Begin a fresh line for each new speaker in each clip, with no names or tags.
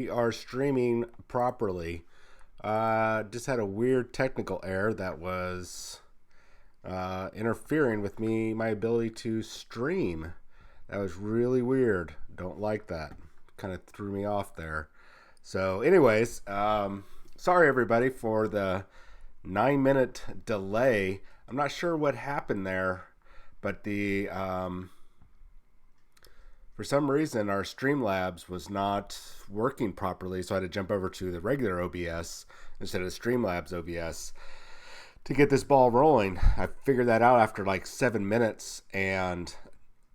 We are streaming properly. Just had a weird technical error that was interfering with my ability to stream. That was really weird. Don't like that. Kind of threw me off there. So, anyways, sorry everybody for the 9-minute delay. I'm not sure what happened there, but for some reason our Streamlabs was not working properly, so I had to jump over to the regular OBS instead of Streamlabs OBS to get this ball rolling. I figured that out after like 7 minutes, and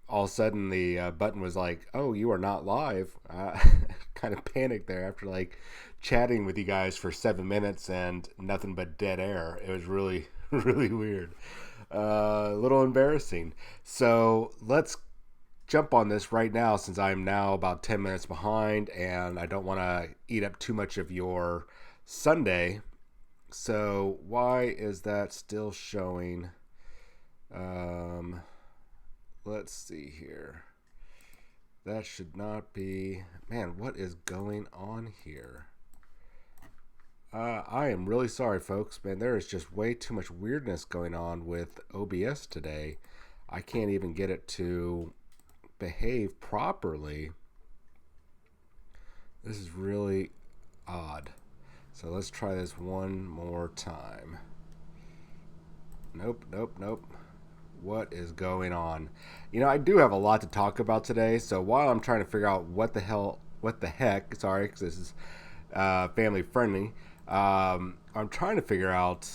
all of a sudden the button was like, "Oh, you are not live." Kind of panicked there after like chatting with you guys for 7 minutes and nothing but dead air. It was really, really weird. A little embarrassing. So let's jump on this right now, since I'm now about 10 minutes behind and I don't want to eat up too much of your Sunday. So why is that still showing? Let's see here. That should not be. Man, what is going on here? I am really sorry, folks. Man, there is just way too much weirdness going on with OBS today. I can't even get it to behave properly. This is really odd. So let's try this one more time. Nope. What is going on? I do have a lot to talk about today. So while I'm trying to figure out what the heck, sorry, because this is family friendly, I'm trying to figure out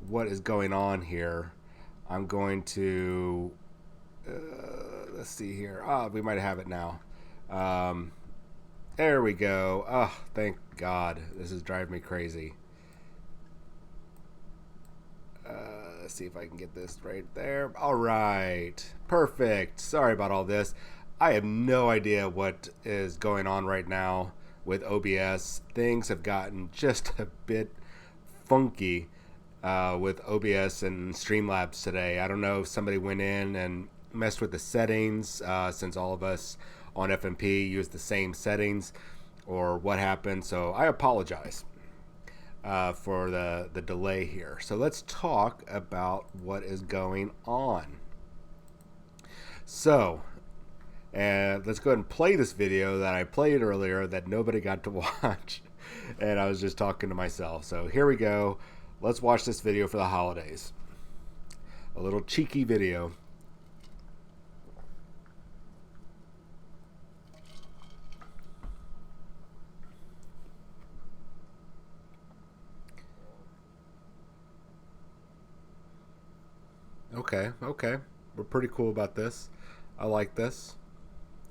what is going on here. I'm going to let's see here. We might have it now. There we go. Oh, thank God. This is driving me crazy. Let's see if I can get this right there. All right. Perfect. Sorry about all this. I have no idea what is going on right now with OBS. Things have gotten just a bit funky with OBS and Streamlabs today. I don't know if somebody went in and messed with the settings, since all of us on FNP use the same settings, or what happened. So I apologize for the delay here. So let's talk about what is going on. So let's go ahead and play this video that I played earlier that nobody got to watch, and I was just talking to myself. So here we go. Let's watch this video for the holidays. A little cheeky video. Okay. We're pretty cool about this. I like this.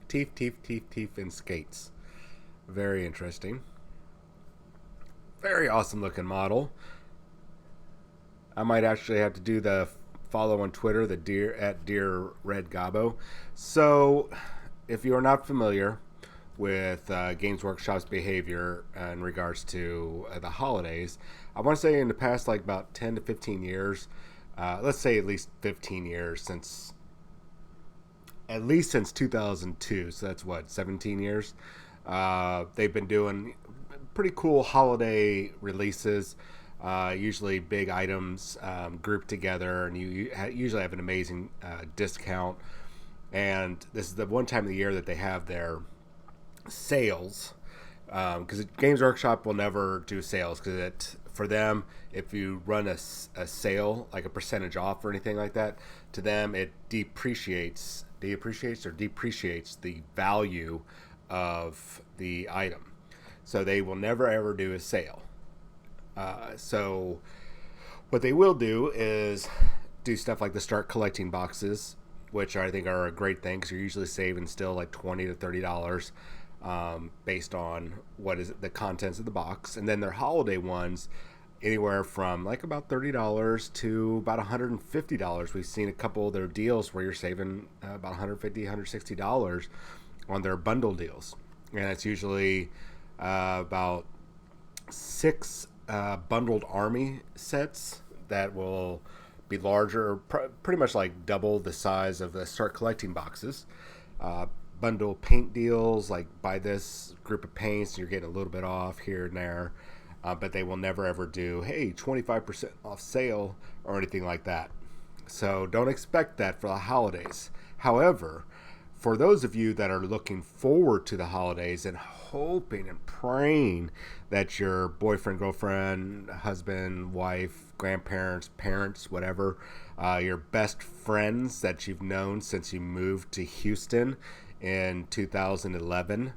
Teeth, and skates. Very interesting. Very awesome looking model. I might actually have to do the follow on Twitter, the dear red Gobbo. So, if you are not familiar with Games Workshop's behavior in regards to the holidays, I want to say in the past like about 10 to 15 years, let's say at least 15 years, since 2002, so that's what, 17 years. They've been doing pretty cool holiday releases, usually big items grouped together, and you usually have an amazing discount. And this is the one time of the year that they have their sales, because Games Workshop will never do sales, because for them, if you run a sale, like a percentage off or anything like that, to them it depreciates the value of the item. So they will never ever do a sale. So what they will do is do stuff like the start collecting boxes, which I think are a great thing, because you're usually saving still like $20 to $30 based on what is the contents of the box. And then their holiday ones, anywhere from like about $30 to about $150. We've seen a couple of their deals where you're saving about $150, $160 on their bundle deals. And it's usually about 6 bundled army sets that will be larger, pretty much like double the size of the start collecting boxes. bundle paint deals, like buy this group of paints and you're getting a little bit off here and there. But they will never ever do, hey, 25% off sale or anything like that. So don't expect that for the holidays. However, for those of you that are looking forward to the holidays and hoping and praying that your boyfriend, girlfriend, husband, wife, grandparents, parents, whatever, your best friends that you've known since you moved to Houston in 2011,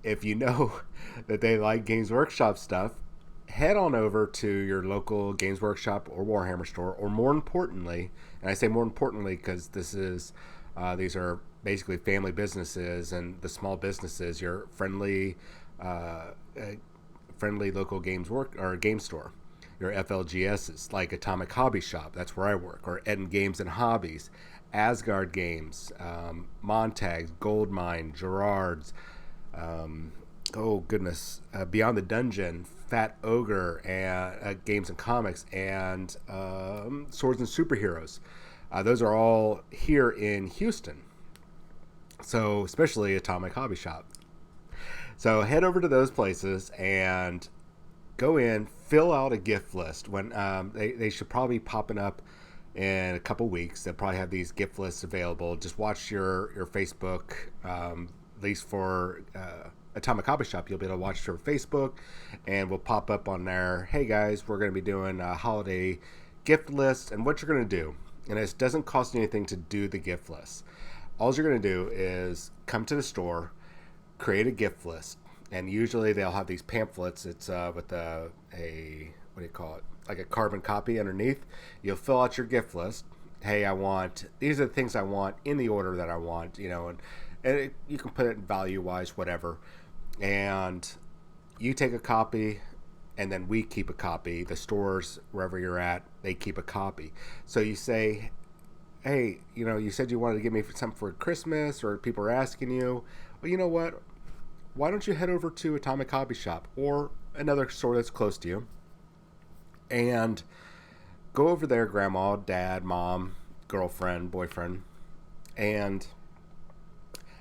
if you know that they like Games Workshop stuff, head on over to your local Games Workshop or Warhammer store, or more importantly, and I say more importantly because these are basically family businesses and the small businesses, your friendly local game store, your FLGSs like Atomic Hobby Shop, that's where I work, or Eden Games and Hobbies, Asgard Games, Montag's, Goldmine, Gerard's, Beyond the Dungeon, Fat Ogre, and Games and Comics, and Swords and Superheroes. Those are all here in Houston. So especially Atomic Hobby Shop. So head over to those places and go in, fill out a gift list. When they should probably be popping up in a couple weeks. They'll probably have these gift lists available. Just watch your Facebook, at least for Atomic Hobby Shop. You'll be able to watch your Facebook, and we'll pop up on there. Hey guys, we're going to be doing a holiday gift list, and what you're going to do, and it doesn't cost you anything to do the gift list. All you're going to do is come to the store, create a gift list, and usually they'll have these pamphlets. It's with what do you call it? Like a carbon copy underneath. You'll fill out your gift list. Hey, these are the things I want in the order that I want, and you can put it value-wise, whatever. And you take a copy, and then we keep a copy. The stores, wherever you're at, they keep a copy. So you say, hey, you said you wanted to give me something for Christmas, or people are asking you. Well, you know what? Why don't you head over to Atomic Hobby Shop or another store that's close to you, and go over there, grandma, dad, mom, girlfriend, boyfriend, and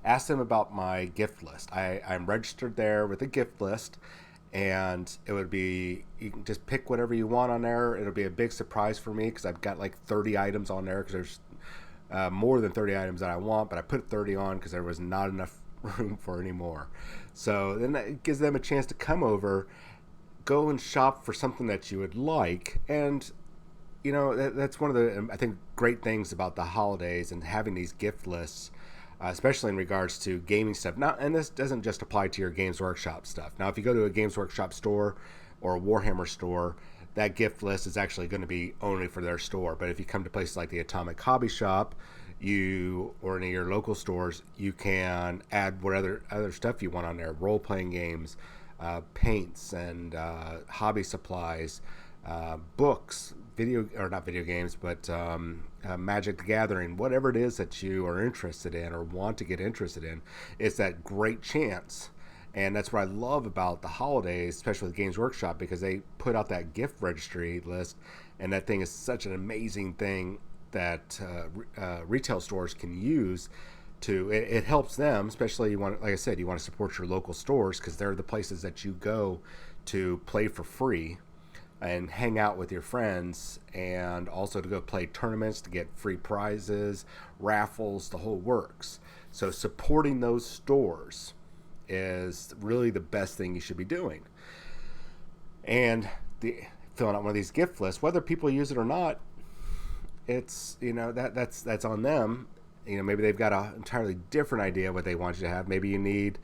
ask them about my gift list. I'm registered there with a gift list, and it would be, you can just pick whatever you want on there. It'll be a big surprise for me because I've got like 30 items on there, because there's more than 30 items that I want, but I put 30 on because there was not enough room for any more. So then that gives them a chance to come over, go and shop for something that you would like. And that's one of the, I think, great things about the holidays and having these gift lists, especially in regards to gaming stuff. Now, and this doesn't just apply to your Games Workshop stuff. Now, if you go to a Games Workshop store or a Warhammer store, that gift list is actually going to be only for their store. But if you come to places like the Atomic Hobby Shop, or any of your local stores, you can add what other stuff you want on there: role-playing games, paints, and hobby supplies, books, not video games, but Magic the Gathering, whatever it is that you are interested in or want to get interested in. It's that great chance. And that's what I love about the holidays, especially with Games Workshop, because they put out that gift registry list, and that thing is such an amazing thing that retail stores can use. It helps them, especially like I said, you want to support your local stores, because they're the places that you go to play for free and hang out with your friends, and also to go play tournaments to get free prizes, raffles, the whole works. So supporting those stores is really the best thing you should be doing. And filling out one of these gift lists, whether people use it or not, it's that's on them. Maybe they've got an entirely different idea of what they want you to have. Maybe you need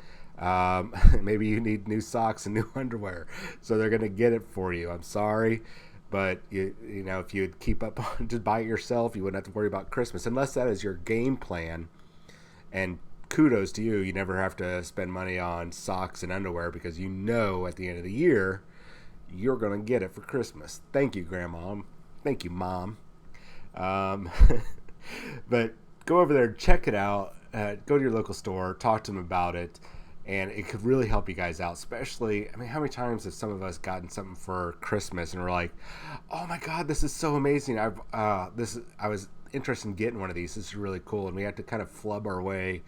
new socks and new underwear, so they're going to get it for you. I'm sorry, but if you'd keep up on to buy it yourself, you wouldn't have to worry about Christmas, unless that is your game plan. And kudos to you. You never have to spend money on socks and underwear, because at the end of the year you're going to get it for Christmas. Thank you, Grandma. Thank you, Mom. But go over there, check it out. Go to your local store, talk to them about it, and it could really help you guys out. Especially, how many times have some of us gotten something for Christmas and we're like, "Oh my God, this is so amazing! I was interested in getting one of these. This is really cool. And we had to kind of flub our way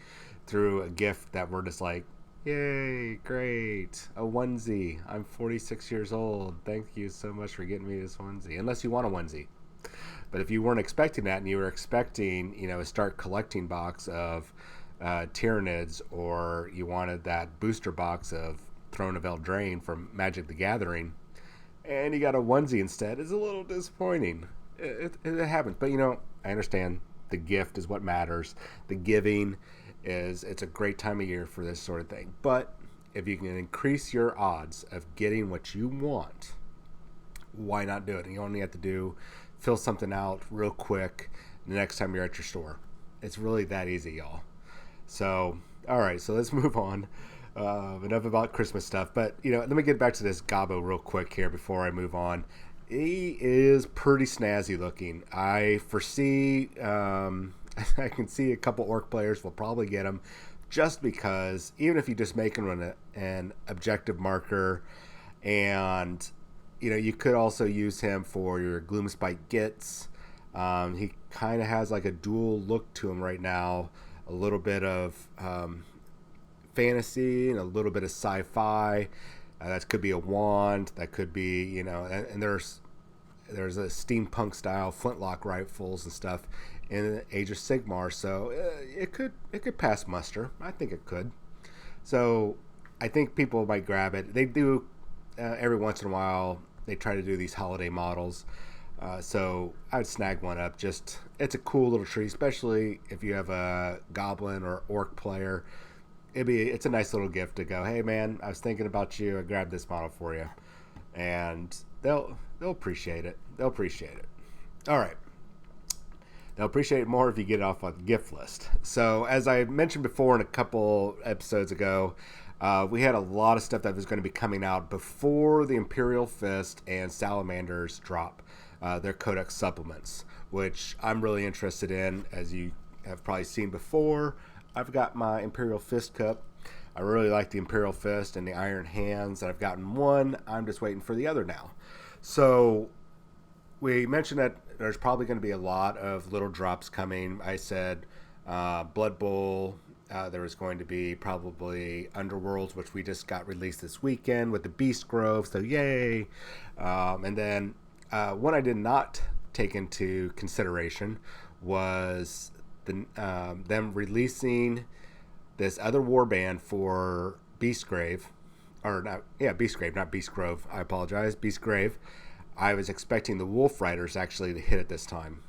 through a gift that we're just like, yay, great, a onesie. I'm 46 years old. Thank you so much for getting me this onesie. Unless you want a onesie. But if you weren't expecting that and you were expecting, a start collecting box of Tyranids, or you wanted that booster box of Throne of Eldraine from Magic the Gathering, and you got a onesie instead, it's a little disappointing. It happens. But, I understand the gift is what matters. The giving it's a great time of year for this sort of thing. But if you can increase your odds of getting what you want, why not do it? And you only have to fill something out real quick the next time you're at your store. It's really that easy, y'all. So, all right, so let's move on. Enough about Christmas stuff. But, let me get back to this Gobbo real quick here before I move on. He is pretty snazzy looking. I foresee, I can see a couple orc players will probably get him just because, even if you just make him an objective marker, and you could also use him for your Gloomspite Gits. He kind of has like a dual look to him right now. A little bit of fantasy and a little bit of sci-fi. That could be a wand. That could be, and there's a steampunk style flintlock rifles and stuff in Age of Sigmar. So it could pass muster. I think it could. So I think people might grab it. They do every once in a while. They try to do these holiday models. So I'd snag one up. Just, it's a cool little treat, especially if you have a goblin or orc player. It's a nice little gift to go, hey man, I was thinking about you. I grabbed this model for you. And they'll appreciate it. They'll appreciate it. All right. They'll appreciate it more if you get it off on the gift list. So as I mentioned before in a couple episodes ago, we had a lot of stuff that was going to be coming out before the Imperial Fist and Salamanders drop their Codex supplements, which I'm really interested in. As you have probably seen before, I've got my Imperial Fist cup. I really like the Imperial Fist and the Iron Hands. I've gotten one. I'm just waiting for the other now. So we mentioned that there's probably going to be a lot of little drops coming. I said Blood Bowl. There was going to be probably Underworlds, which we just got released this weekend with the Beast Grove. So yay. And then one I did not take into consideration was them releasing this other warband for Beastgrave. Beastgrave, not Beast Grove. I apologize. Beastgrave. I was expecting the Wolf Riders actually to hit it this time.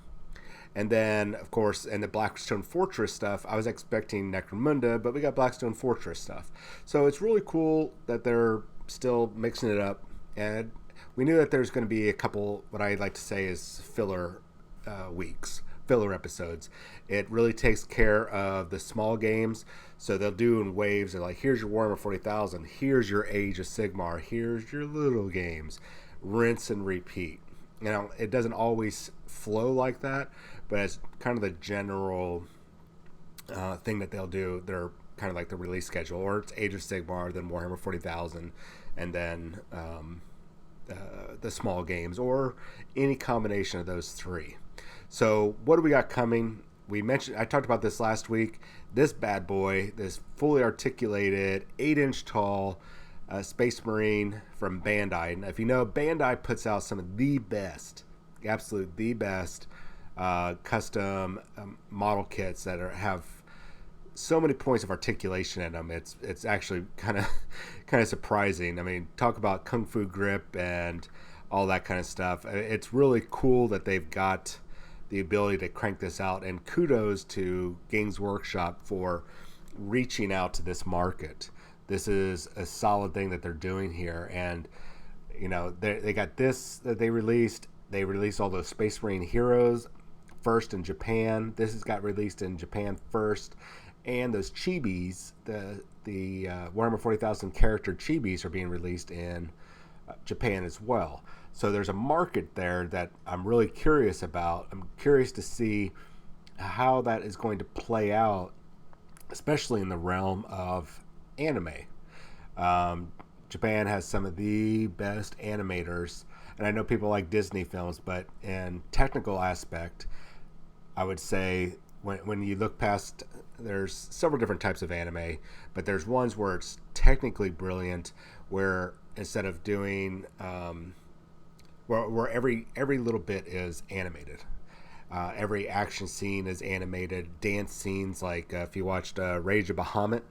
And then, of course, in the Blackstone Fortress stuff, I was expecting Necromunda, but we got Blackstone Fortress stuff. So it's really cool that they're still mixing it up. And we knew that there's going to be a couple, what I like to say is filler weeks, filler episodes. It really takes care of the small games. So they'll do in waves. They're like, here's your Warhammer 40,000. Here's your Age of Sigmar. Here's your little games. Rinse and repeat. It doesn't always flow like that, but it's kind of the general thing that they'll do. They're kind of like the release schedule, or it's Age of Sigmar, then Warhammer 40,000, and then the small games, or any combination of those three. So what do we got coming? I talked about this last week. This bad boy, this fully articulated, 8-inch tall Space Marine from Bandai. And if you know, Bandai puts out some of the best, absolute the best custom model kits that have so many points of articulation in them. It's actually kind of surprising. I mean, talk about kung fu grip and all that kind of stuff. It's really cool that they've got the ability to crank this out, and kudos to Games Workshop for reaching out to this market. This is a solid thing that they're doing here, and they got this that they released. They released all those Space Marine heroes first in Japan. This has got released in Japan first, and those chibis, the Warhammer 40,000 character chibis, are being released in Japan as well. So there's a market there that I'm really curious about. I'm curious to see how that is going to play out, especially in the realm of anime. Japan has some of the best animators, and I know people like Disney films, but in technical aspect, I would say when you look past, there's several different types of anime, but there's ones where it's technically brilliant, where instead of doing where every little bit is animated. Every action scene is animated. Dance scenes, like if you watched Rage of Bahamut,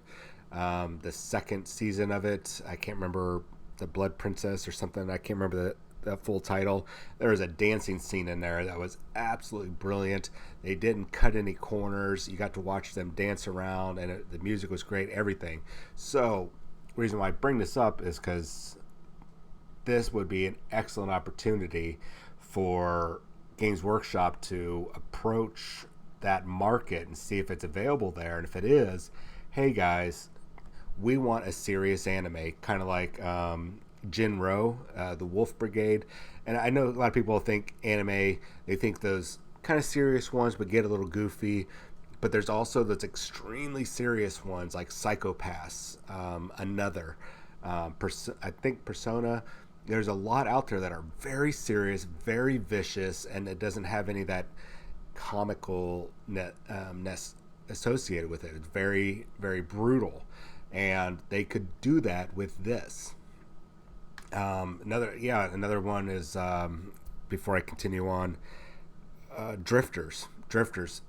the second season of it, I can't remember, the Blood Princess or something. I can't remember the full title. There was a dancing scene in there that was absolutely brilliant. They didn't cut any corners. You got to watch them dance around, and the music was great. Everything. So, the reason why I bring this up is because this would be an excellent opportunity for Games Workshop to approach that market and see if it's available there. And if it is, hey guys, we want a serious anime, kind of like Jinro, the Wolf Brigade. And I know a lot of people think anime, they think those kind of serious ones would get a little goofy, but there's also those extremely serious ones like Psychopaths, I think Persona. There's a lot out there that are very serious, very vicious, and it doesn't have any of that comicalness associated with it. It's very, very brutal, and they could do that with this. Another one is, before I continue on, Drifters. Drifters,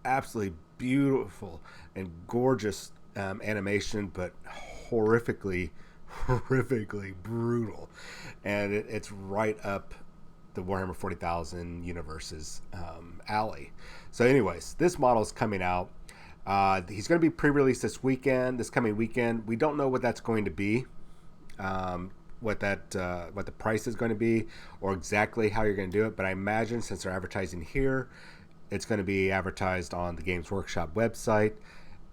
absolutely beautiful and gorgeous animation, but horrifically brutal, and it's right up the Warhammer 40,000 universe's alley. So anyways, this model is coming out. He's going to be pre-released this coming weekend. We don't know what that's going to be, what the price is going to be, or exactly how you're going to do it, but I imagine since they're advertising here, it's going to be advertised on the Games Workshop website,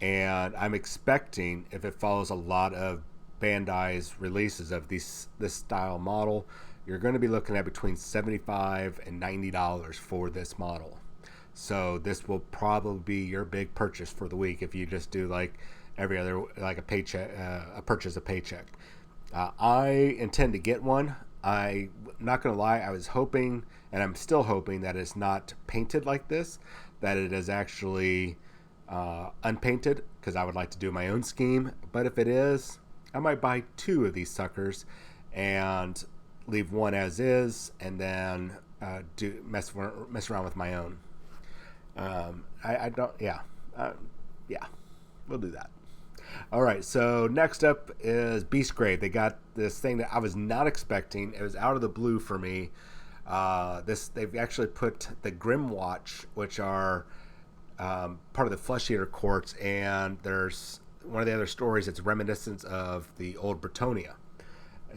and I'm expecting, if it follows a lot of Bandai's releases of this style model, you're going to be looking at between $75 and $90 for this model. So this will probably be your big purchase for the week if you just do like every other, like a paycheck, a paycheck. I intend to get one. I'm not going to lie, I was hoping, and I'm still hoping, that it's not painted like this, that it is actually unpainted, because I would like to do my own scheme. But if it is, I might buy 2 of these suckers and leave one as is, and then mess around with my own. We'll do that. All right, so next up is Beastgrave. They got this thing that I was not expecting. It was out of the blue for me. They've actually put the Grimwatch, which are part of the Flesh Eater courts, and there's one of the other stories. It's reminiscent of the old Bretonia.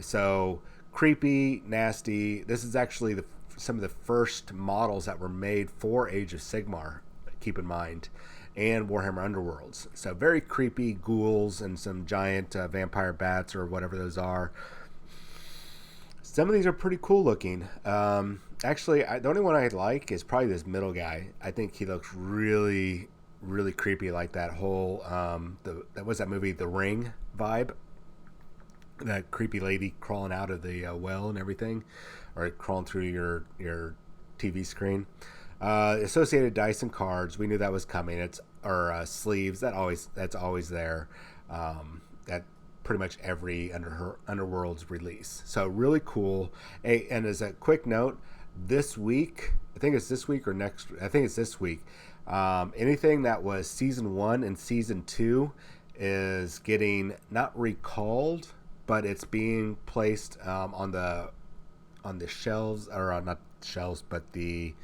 So creepy, nasty. This is actually some of the first models that were made for Age of Sigmar, keep in mind, and Warhammer Underworlds. So very creepy ghouls and some giant vampire bats or whatever those are. Some of these are pretty cool looking. Actually, the only one I like is probably this middle guy. I think he looks really, really creepy, like that whole that was that movie The Ring vibe. That creepy lady crawling out of the well and everything, or crawling through your TV screen. Associated dice and cards, we knew that was coming. Sleeves, that's always there. That pretty much every Underworld's release. So really cool. And as a quick note, this week, I think it's this week or next. I think it's this week. Anything that was season 1 and season 2 is getting not recalled, but it's being placed on the shelves, or not shelves, but the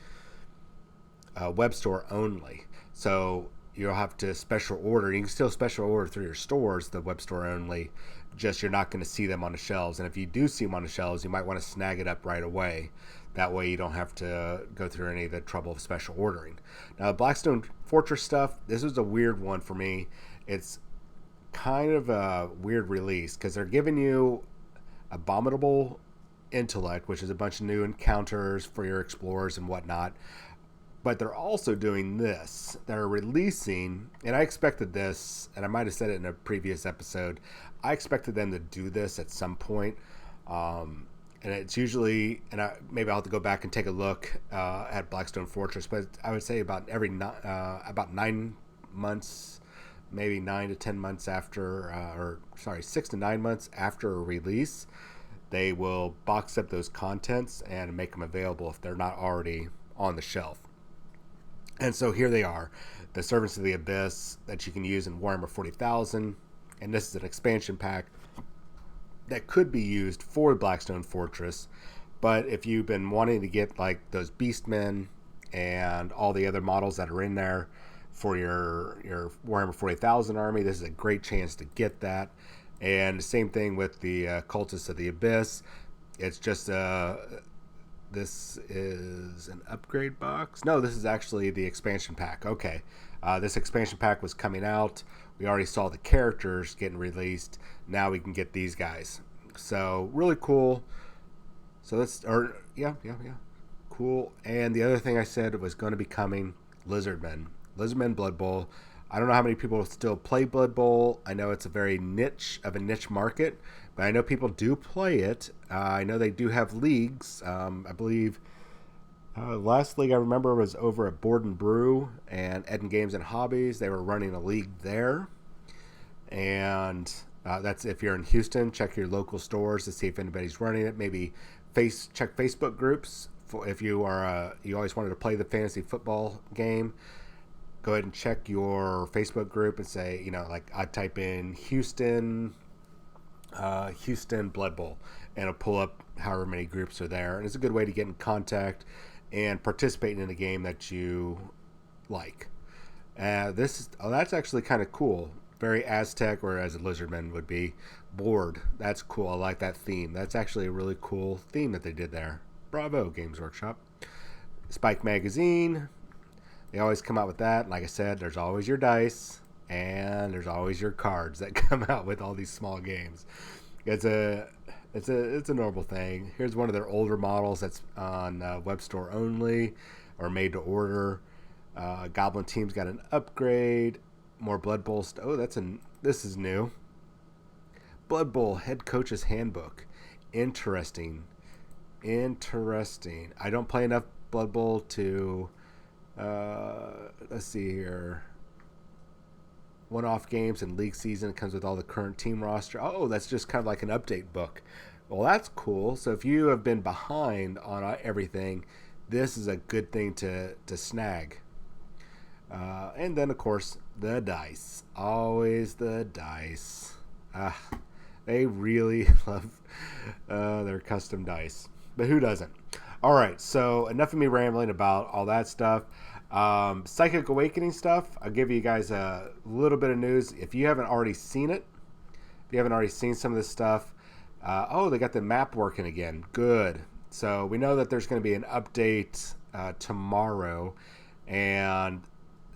web store only. So you'll have to special order. You can still special order through your stores, the web store only. Just you're not going to see them on the shelves. And if you do see them on the shelves, you might want to snag it up right away. That way you don't have to go through any of the trouble of special ordering. Now, Blackstone Fortress stuff, this was a weird one for me. It's kind of a weird release because they're giving you Abominable Intellect, which is a bunch of new encounters for your explorers and whatnot. But they're also doing this. They're releasing, and I expected this, and I might have said it in a previous episode, I expected them to do this at some point. and it's usually, and maybe I'll have to go back and take a look at Blackstone Fortress, but I would say about about 9 months, maybe 9 to 10 months after, or sorry, 6 to 9 months after a release, they will box up those contents and make them available if they're not already on the shelf. And so here they are, the Servants of the Abyss that you can use in Warhammer 40,000, and this is an expansion pack that could be used for Blackstone Fortress. But if you've been wanting to get like those Beastmen and all the other models that are in there for your Warhammer 40,000 army, this is a great chance to get that. And the same thing with the Cultists of the Abyss. It's just this is an upgrade box. No, this is actually the expansion pack. Okay, this expansion pack was coming out. We already saw the characters getting released. Now we can get these guys. So really cool. So cool. And the other thing I said was going to be coming, Lizardmen Blood Bowl. I don't know how many people still play Blood Bowl. I know it's a very niche market, but I know people do play it. I know they do have leagues. I believe last league I remember was over at Board and Brew and Eden Games and Hobbies. They were running a league there. And that's if you're in Houston, check your local stores to see if anybody's running it. Maybe check Facebook groups if you are you always wanted to play the fantasy football game. Go ahead and check your Facebook group and say, like I type in Houston Blood Bowl, and it'll pull up however many groups are there. And it's a good way to get in contact and participate in a game that you like. That's actually kind of cool. Very Aztec, or as a Lizardman would be, board. That's cool. I like that theme. That's actually a really cool theme that they did there. Bravo, Games Workshop. Spike Magazine. They always come out with that. Like I said, there's always your dice, and there's always your cards that come out with all these small games. It's a normal thing. Here's one of their older models that's on web store only or made to order. Goblin Team's got an upgrade. More Blood Bowl stuff. Oh, this is new. Blood Bowl Head Coach's Handbook. Interesting. I don't play enough Blood Bowl to let's see here. One-off games and league season. It comes with all the current team roster. Oh, that's just kind of like an update book. Well, that's cool. So if you have been behind on everything, this is a good thing to snag. And then, of course, the dice. Always the dice. They really love their custom dice. But who doesn't? All right, so enough of me rambling about all that stuff. Psychic Awakening stuff, I'll give you guys a little bit of news. If you haven't already seen it, if you haven't already seen some of this stuff, they got the map working again. Good. So we know that there's going to be an update tomorrow, and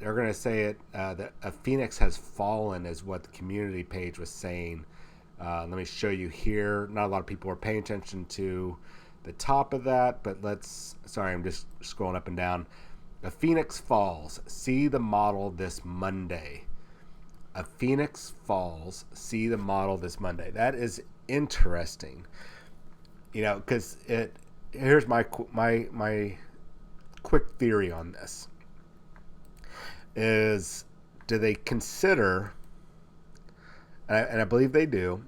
they're going to say that a phoenix has fallen is what the community page was saying. Let me show you here. Not a lot of people are paying attention to the top of that, but I'm just scrolling up and down. A phoenix falls. See the model this Monday. A phoenix falls. See the model this Monday. That is interesting. Because here's my quick theory on this. Is do they consider, and I believe they do,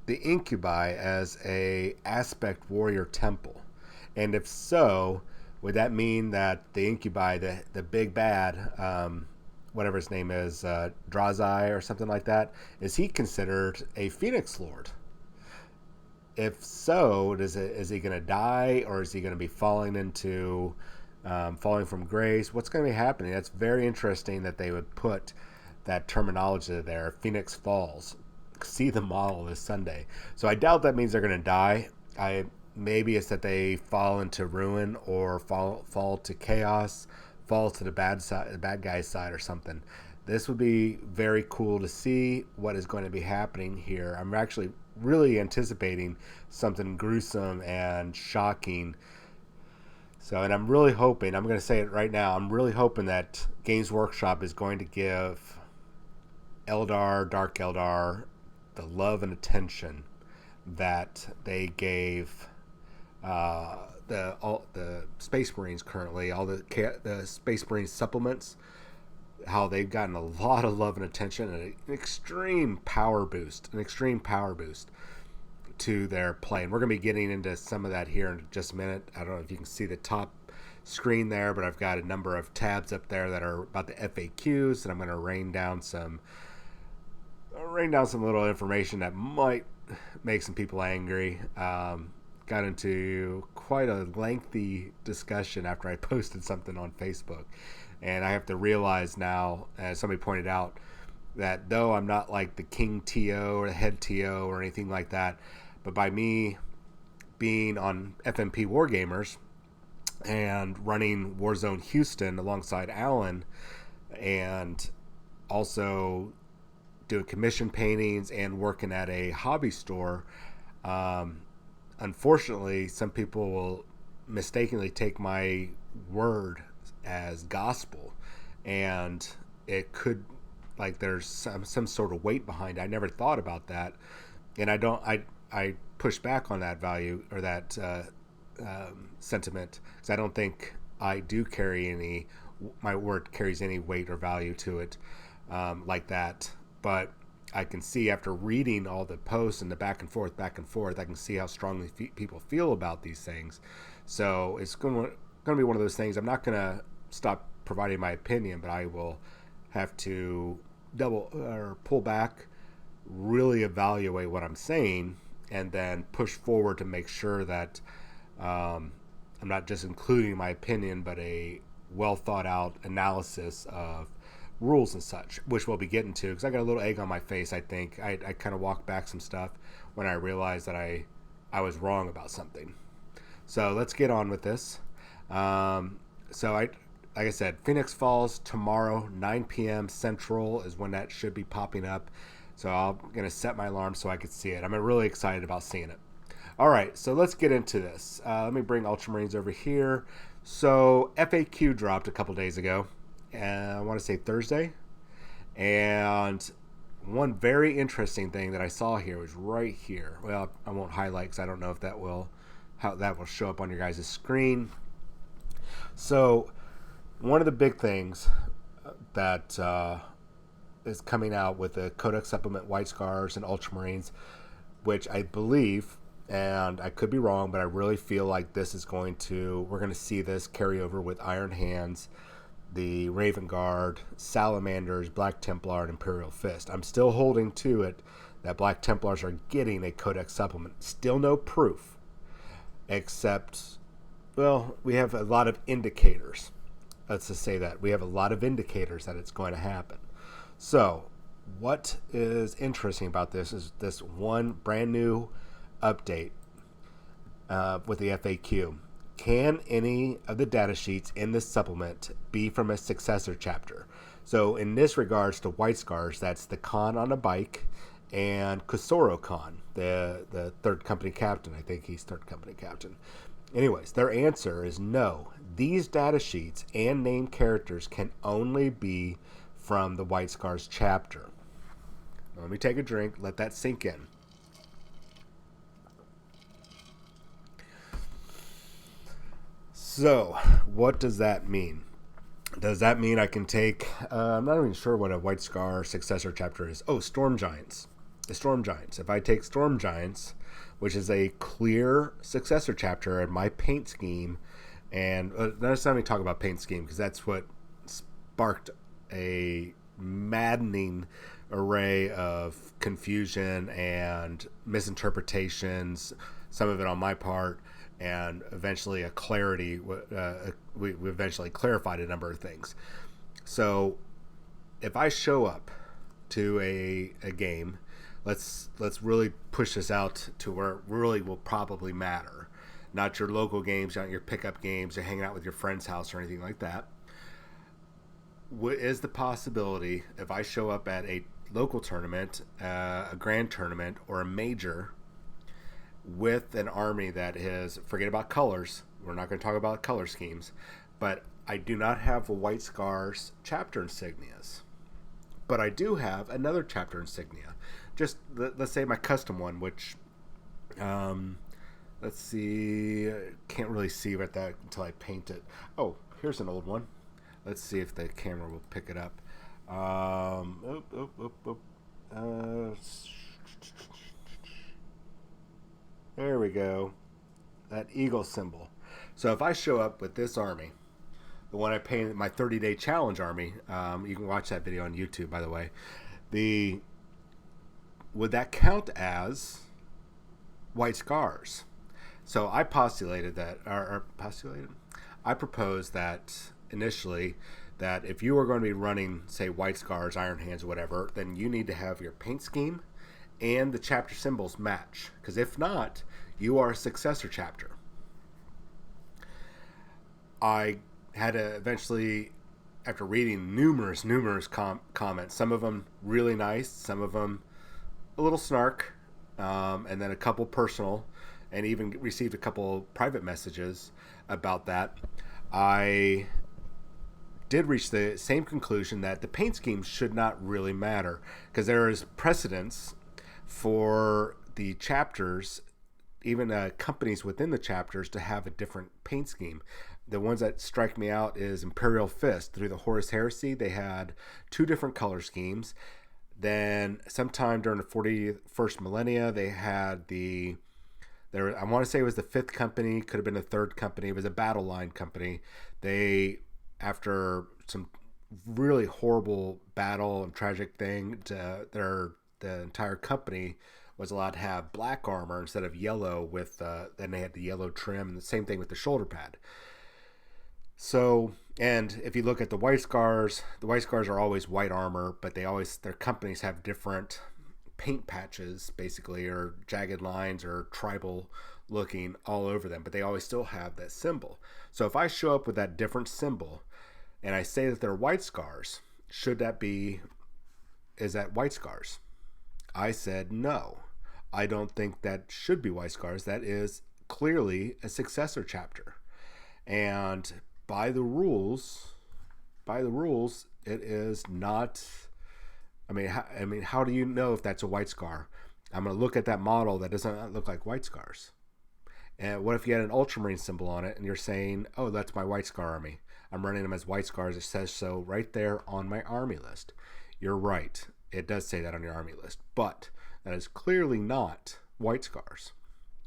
the incubi as a aspect warrior temple? And if so, would that mean that the incubi, the big bad, whatever his name is, Drazai or something like that, is he considered a Phoenix Lord? If so, is he going to die, or is he going to be falling from grace? What's going to be happening? That's very interesting that they would put that terminology there. Phoenix falls. See the model this Sunday. So I doubt that means they're going to die. Maybe it's that they fall into ruin, or fall to chaos, fall to the bad guy's side or something. This would be very cool to see what is going to be happening here. I'm actually really anticipating something gruesome and shocking. So, and I'm really hoping, I'm going to say it right now, I'm really hoping that Games Workshop is going to give Dark Eldar, the love and attention that they gave the Space Marines currently, all the Space Marines supplements, how they've gotten a lot of love and attention and an extreme power boost, to their play. And we're going to be getting into some of that here in just a minute. I don't know if you can see the top screen there, but I've got a number of tabs up there that are about the FAQs, and I'm going to rain down some little information that might make some people angry. Got into quite a lengthy discussion after I posted something on Facebook, and I have to realize now, as somebody pointed out, that though I'm not like the king TO or the head TO or anything like that, but by me being on FNP Wargamers and running Warzone Houston alongside Alan, and also doing commission paintings and working at a hobby store, unfortunately, some people will mistakenly take my word as gospel, and it could, like, there's some sort of weight behind it. I never thought about that, and I push back on that value or that sentiment, because I don't think I do carry my word carries any weight or value to it like that. But I can see, after reading all the posts and the back and forth, I can see how strongly people feel about these things. So it's going to be one of those things. I'm not going to stop providing my opinion, but I will have to pull back, really evaluate what I'm saying, and then push forward to make sure that I'm not just including my opinion, but a well thought out analysis of rules and such, which we'll be getting to, because I got a little egg on my face. I think I kind of walked back some stuff when I realized that I was wrong about something. So let's get on with this. Like I said, Phoenix Falls tomorrow, 9 p.m. Central is when that should be popping up. So I'm going to set my alarm so I can see it. I'm really excited about seeing it. All right, so let's get into this. Let me bring Ultramarines over here. So FAQ dropped a couple days ago. I want to say Thursday. And one very interesting thing that I saw here was right here. Well, I won't highlight because I don't know if how that will show up on your guys' screen. So one of the big things that is coming out with the Codex Supplement White Scars and Ultramarines, which I believe, and I could be wrong, but I really feel like we're going to see this carry over with Iron Hands, the Raven Guard, Salamanders, Black Templar, and Imperial Fist. I'm still holding to it that Black Templars are getting a Codex Supplement. Still no proof, except, well, we have a lot of indicators. Let's just say that. We have a lot of indicators that it's going to happen. So, what is interesting about this is this one brand new update with the FAQ. Can any of the data sheets in this supplement be from a successor chapter? So in this regards to White Scars, that's the Khan on a bike and Kusoro Khan, the third company captain. I think he's third company captain. Anyways, their answer is no. These data sheets and named characters can only be from the White Scars chapter. Now, let me take a drink, let that sink in. So, what does that mean? Does that mean I can take, I'm not even sure what a White Scar successor chapter is. Oh, Storm Giants. The Storm Giants. If I take Storm Giants, which is a clear successor chapter in my paint scheme, and let's not even talk about paint scheme, because that's what sparked a maddening array of confusion and misinterpretations, some of it on my part, and eventually a clarity. We eventually clarified a number of things. So if I show up to a game, let's really push this out to where it really will probably matter. Not your local games, not your pickup games, or hanging out with your friend's house or anything like that. What is the possibility if I show up at a local tournament, a grand tournament, or a major with an army that is, forget about colors, we're not going to talk about color schemes, but I do not have a White Scars chapter insignias, but I do have another chapter insignia, just let's say my custom one, which Let's see. Can't really see what that until I paint it. Oh, here's an old one. Let's see if the camera will pick it up. There we go. That eagle symbol. So if I show up with this army, the one I painted, my 30-day challenge army, you can watch that video on YouTube, by the way. The Would that count as white scars? So I postulated that, I proposed that initially, that if you are going to be running, say, white scars, iron hands, whatever, then you need to have your paint scheme and the chapter symbols match. Because if not, you are a successor chapter. I had to eventually, after reading numerous comments, some of them really nice, some of them a little snark, and then a couple personal, and even received a couple private messages about that. I did reach the same conclusion that the paint scheme should not really matter, because there is precedence for the chapters, even companies within the chapters, to have a different paint scheme. The ones that strike me out is Imperial Fist. Through the Horus Heresy, they had two different color schemes. Then sometime during the 41st millennia, they had I want to say it was the fifth company, could have been the third company. It was a battle line company. They, after some really horrible battle and tragic thing, the entire company was allowed to have black armor instead of yellow, with then they had the yellow trim, and the same thing with the shoulder pad. So, and if you look at the White Scars are always white armor, but their companies have different paint patches, basically, or jagged lines or tribal looking all over them, but they always still have that symbol. So if I show up with that different symbol and I say that they're White Scars, is that White Scars? I said no. I don't think that should be White Scars. That is clearly a successor chapter. And by the rules, it is not. How do you know if that's a White Scar? I'm going to look at that model that doesn't look like White Scars. And what if you had an Ultramarine symbol on it and you're saying, oh, that's my White Scar army. I'm running them as White Scars. It says so right there on my army list. You're right. It does say that on your army list. But that is clearly not White Scars.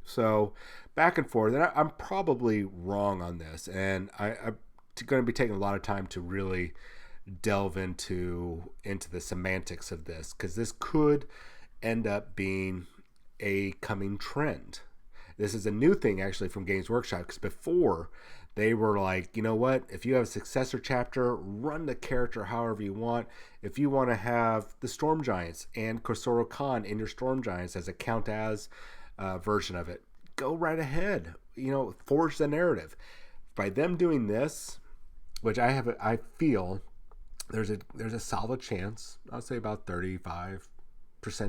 So back and forth, and I'm probably wrong on this, and I'm going to be taking a lot of time to really delve into the semantics of this, because this could end up being a coming trend. This is a new thing actually from Games Workshop, because before they were like, you know what, if you have a successor chapter, run the character however you want. If you want to have the Storm Giants and Khosrow Khan in your Storm Giants as a count as version of it, go right ahead. Forge the narrative. By them doing this, which I feel there's a solid chance, I'll say about 35%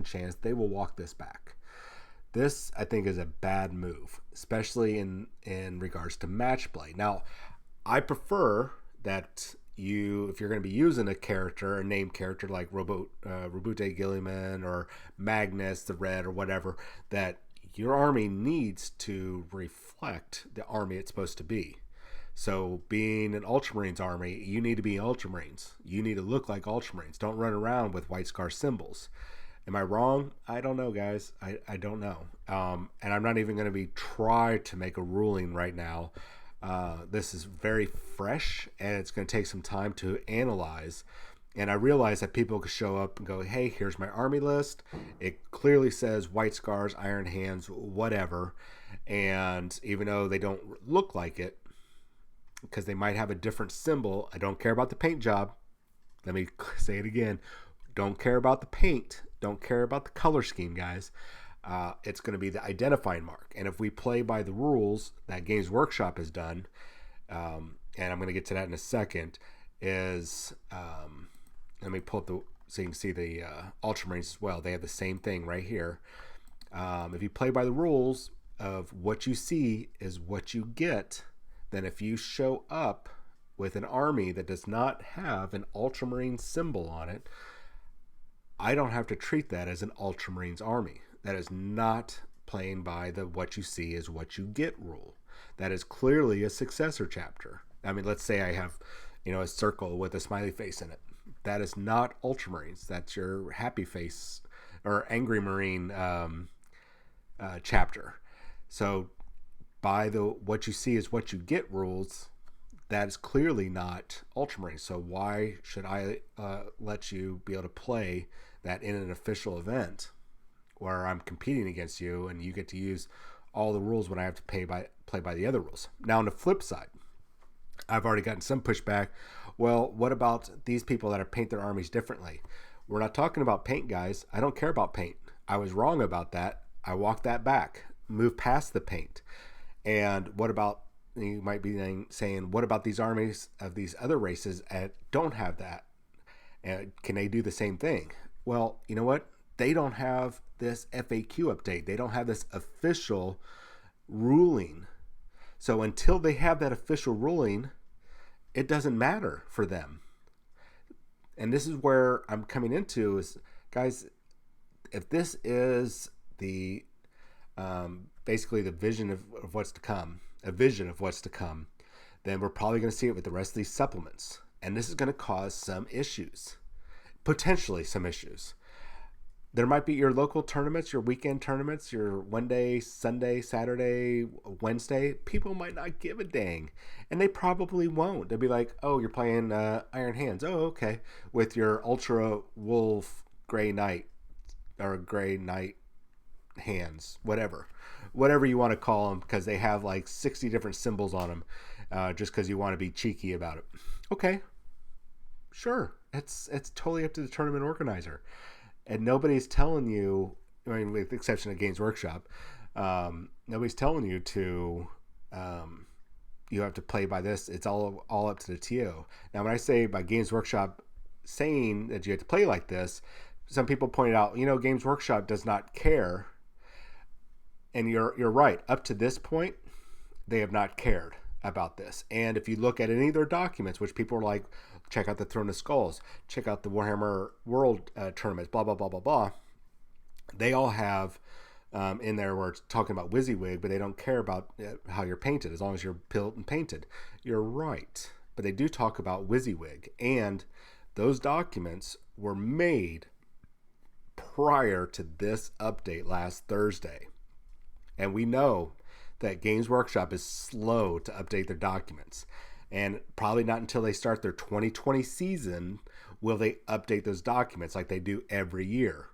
chance they will walk this back. This, I think, is a bad move, especially in regards to match play. Now, I prefer that if you're going to be using a named character like Robute Guilliman or Magnus the Red or whatever, that your army needs to reflect the army it's supposed to be. So being an Ultramarines army, you need to be Ultramarines. You need to look like Ultramarines. Don't run around with White Scar symbols. Am I wrong? I don't know, guys. I don't know. And I'm not even going to try to make a ruling right now. This is very fresh, and it's going to take some time to analyze. And I realize that people could show up and go, hey, here's my army list. It clearly says White Scars, Iron Hands, whatever. And even though they don't look like it, because they might have a different symbol, I don't care about the paint job. Let me say it again. Don't care about the paint. Don't care about the color scheme, guys. It's going to be the identifying mark. And if we play by the rules that Games Workshop has done, and I'm going to get to that in a second, is let me pull up so you can see the Ultramarines as well. They have the same thing right here. If you play by the rules of what you see is what you get, then if you show up with an army that does not have an Ultramarine symbol on it, I don't have to treat that as an Ultramarines army. That is not playing by the what you see is what you get rule. That is clearly a successor chapter. I mean, let's say I have, a circle with a smiley face in it. That is not Ultramarines. That's your happy face or angry Marine chapter. So by the what you see is what you get rules, that is clearly not Ultramarines. So why should I let you be able to play that in an official event where I'm competing against you and you get to use all the rules when I have to play by the other rules? Now on the flip side, I've already gotten some pushback. Well, what about these people that paint their armies differently? We're not talking about paint, guys. I don't care about paint. I was wrong about that. I walked that back, moved past the paint. And what about, you might be saying, what about these armies of these other races that don't have that? Can they do the same thing? Well, you know what? They don't have this FAQ update. They don't have this official ruling. So until they have that official ruling, it doesn't matter for them. And this is where I'm coming into is, guys, if this is the basically the vision of what's to come, a vision of what's to come, then we're probably going to see it with the rest of these supplements. And this is going to cause some issues, potentially some issues. There might be your local tournaments, your weekend tournaments, your one day, Sunday, Saturday, Wednesday. People might not give a dang, and they probably won't. They'll be like, oh, you're playing Iron Hands. Oh, okay. With your Ultra Wolf Gray Knight or Gray Knight hands, whatever you want to call them, because they have like 60 different symbols on them, just because you want to be cheeky about it. Okay, sure. It's totally up to the tournament organizer. And nobody's telling you, I mean, with the exception of Games Workshop, nobody's telling you to, you have to play by this. It's all up to the TO. Now, when I say by Games Workshop saying that you have to play like this, some people pointed out, Games Workshop does not care. And you're right. Up to this point, they have not cared about this. And if you look at any of their documents, which people are like, check out the Throne of Skulls, check out the Warhammer World tournaments, blah, blah, blah, blah, blah. They all have in there where it's talking about WYSIWYG, but they don't care about how you're painted as long as you're built and painted. You're right. But they do talk about WYSIWYG. And those documents were made prior to this update last Thursday. And we know that Games Workshop is slow to update their documents. And probably not until they start their 2020 season will they update those documents like they do every year.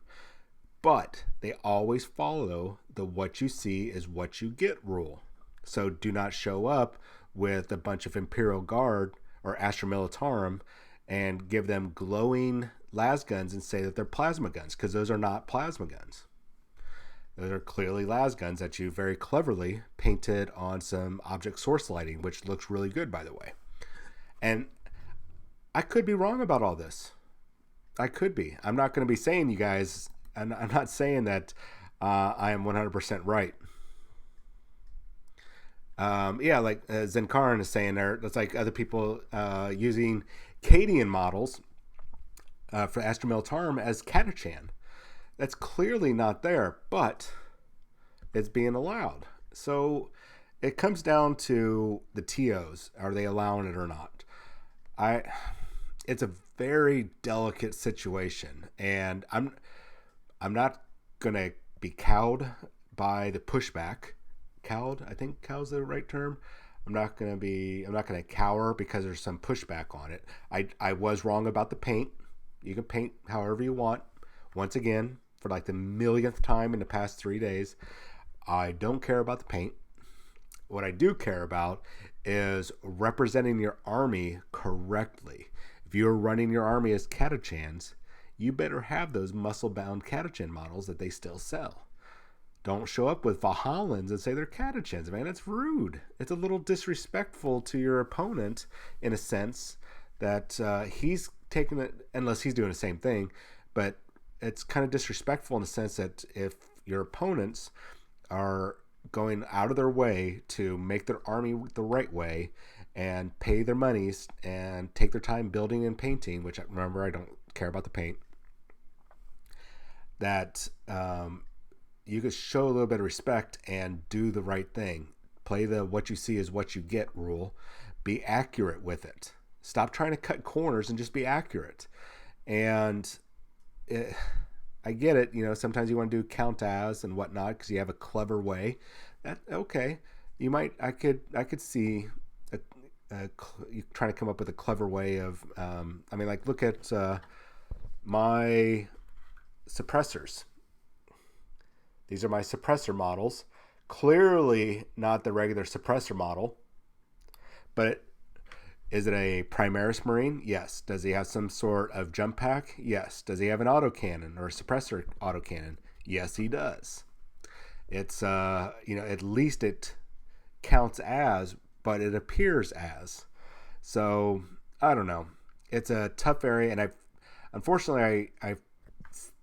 But they always follow the what you see is what you get rule. So do not show up with a bunch of Imperial Guard or Astra Militarum and give them glowing las guns and say that they're plasma guns, because those are not plasma guns. Those are clearly las guns that you very cleverly painted on some object source lighting, which looks really good, by the way. And I could be wrong about all this. I could be. I'm not going to be saying, you guys, I'm not saying that I am 100% right. Like Zenkaran is saying there, that's like other people using Cadian models for Astra Militarum as Catachan. That's clearly not there, but it's being allowed. So it comes down to the TOs. Are they allowing it or not? It's a very delicate situation, and I'm not gonna be cowed by the pushback. Cowed, I think cow's the right term. I'm not gonna cower because there's some pushback on it. I was wrong about the paint. You can paint however you want. Once again, for like the millionth time in the past 3 days, I don't care about the paint. What I do care about is representing your army correctly. If you're running your army as Catachans, you better have those muscle-bound Catachan models that they still sell. Don't show up with Valhallans and say they're Catachans, man. It's rude. It's a little disrespectful to your opponent in a sense that he's taking it, unless he's doing the same thing, but it's kind of disrespectful in the sense that if your opponents are going out of their way to make their army the right way and pay their monies and take their time building and painting, which remember, I don't care about the paint, that you could show a little bit of respect and do the right thing. Play the what you see is what you get rule. Be accurate with it. Stop trying to cut corners and just be accurate. And I get it. Sometimes you want to do count as and whatnot because you have a clever way. That okay. You might. I could see you trying to come up with a clever way of. Look at my suppressors. These are my suppressor models. Clearly not the regular suppressor model, but is it a Primaris Marine? Yes. Does he have some sort of jump pack? Yes. Does he have an autocannon or a suppressor autocannon? Yes, he does. It's at least it counts as, but it appears as. So I don't know. It's a tough area, and unfortunately I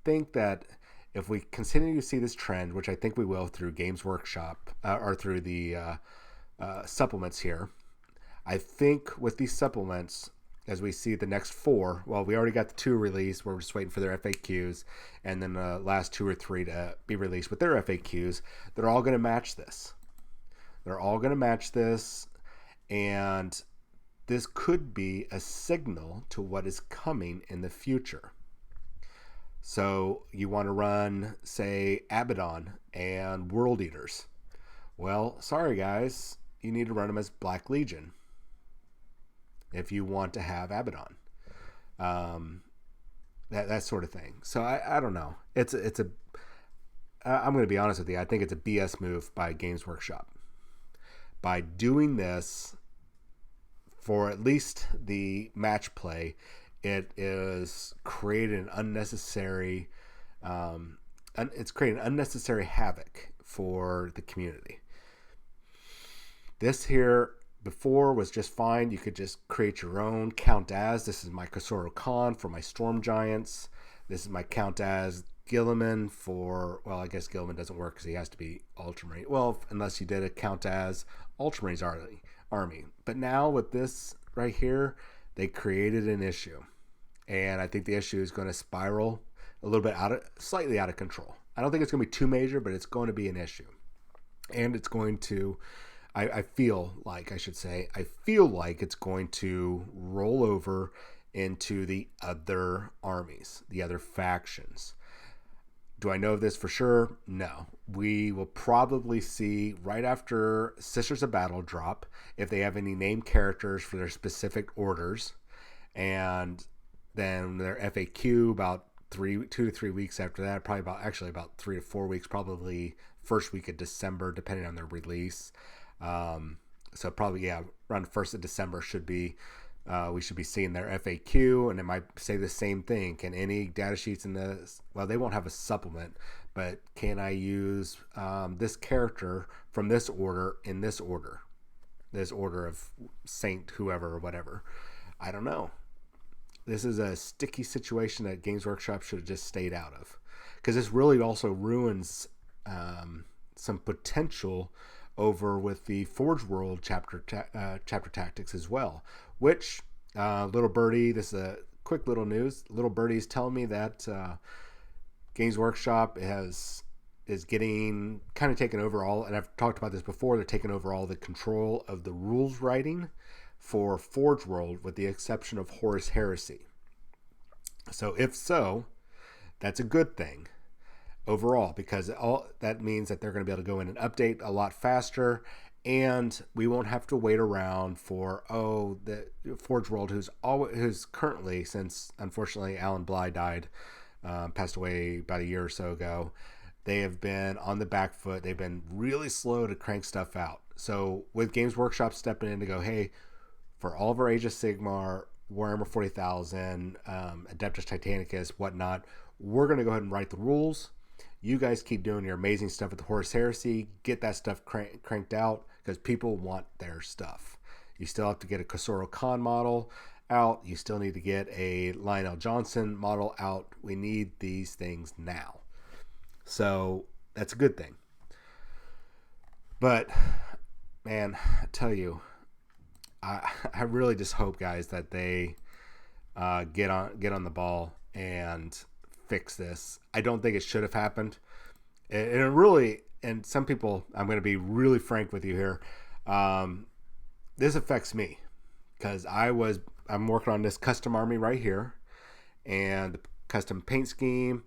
think that if we continue to see this trend, which I think we will through Games Workshop or through the supplements here, I think with these supplements, as we see the next 4, well, we already got the 2 released. We're just waiting for their FAQs, and then the last 2 or 3 to be released with their FAQs. They're all going to match this. And this could be a signal to what is coming in the future. So you want to run, say, Abaddon and World Eaters. Well, sorry guys, you need to run them as Black Legion if you want to have Abaddon. That sort of thing. So I don't know. I'm going to be honest with you. I think it's a BS move by Games Workshop. By doing this for at least the match play, it is creating an unnecessary havoc for the community. This here before was just fine. You could just create your own count as. This is my Khosrow Khan for my Storm Giants. This is my count as Guilliman for, well, I guess Guilliman doesn't work because he has to be Ultramarine. Well, unless you did a count as Ultramarines army. But now with this right here, they created an issue. And I think the issue is going to spiral a little bit slightly out of control. I don't think it's going to be too major, but it's going to be an issue. And it's going to, I feel like it's going to roll over into the other armies, the other factions. Do I know this for sure? No. We will probably see right after Sisters of Battle drop, if they have any named characters for their specific orders, and then their FAQ about 2 to 3 weeks after that, probably about 3 to 4 weeks, probably first week of December, depending on their release. So probably, around 1st of December we should be seeing their FAQ, and it might say the same thing. Can any data sheets in this, well, they won't have a supplement, but can I use this character from this order in this order of Saint whoever or whatever? I don't know. This is a sticky situation that Games Workshop should have just stayed out of, because this really also ruins some potential over with the Forge World chapter tactics as well, which Little Birdie, this is a quick little news. Little Birdie's telling me that Games Workshop is getting kind of taken over all, and I've talked about this before, they're taking over all the control of the rules writing for Forge World, with the exception of Horus Heresy. So if so, that's a good thing overall, because all that means that they're going to be able to go in and update a lot faster, and we won't have to wait around for the Forge World, who's currently, since unfortunately Alan Bly died, passed away about a year or so ago, they have been on the back foot. They've been really slow to crank stuff out. So with Games Workshop stepping in to go, hey, for all of our Age of Sigmar, Warhammer 40,000, Adeptus Titanicus, whatnot, we're going to go ahead and write the rules. You guys keep doing your amazing stuff with the Horus Heresy. Get that stuff cranked out, because people want their stuff. You still have to get a Khosrow Khan model out. You still need to get a Lionel Johnson model out. We need these things now. So that's a good thing. But, man, I tell you, I really just hope, guys, that they get on the ball and fix this. I don't think it should have happened. And it really, and some people, I'm going to be really frank with you here. This affects me because I'm working on this custom army right here, and the custom paint scheme.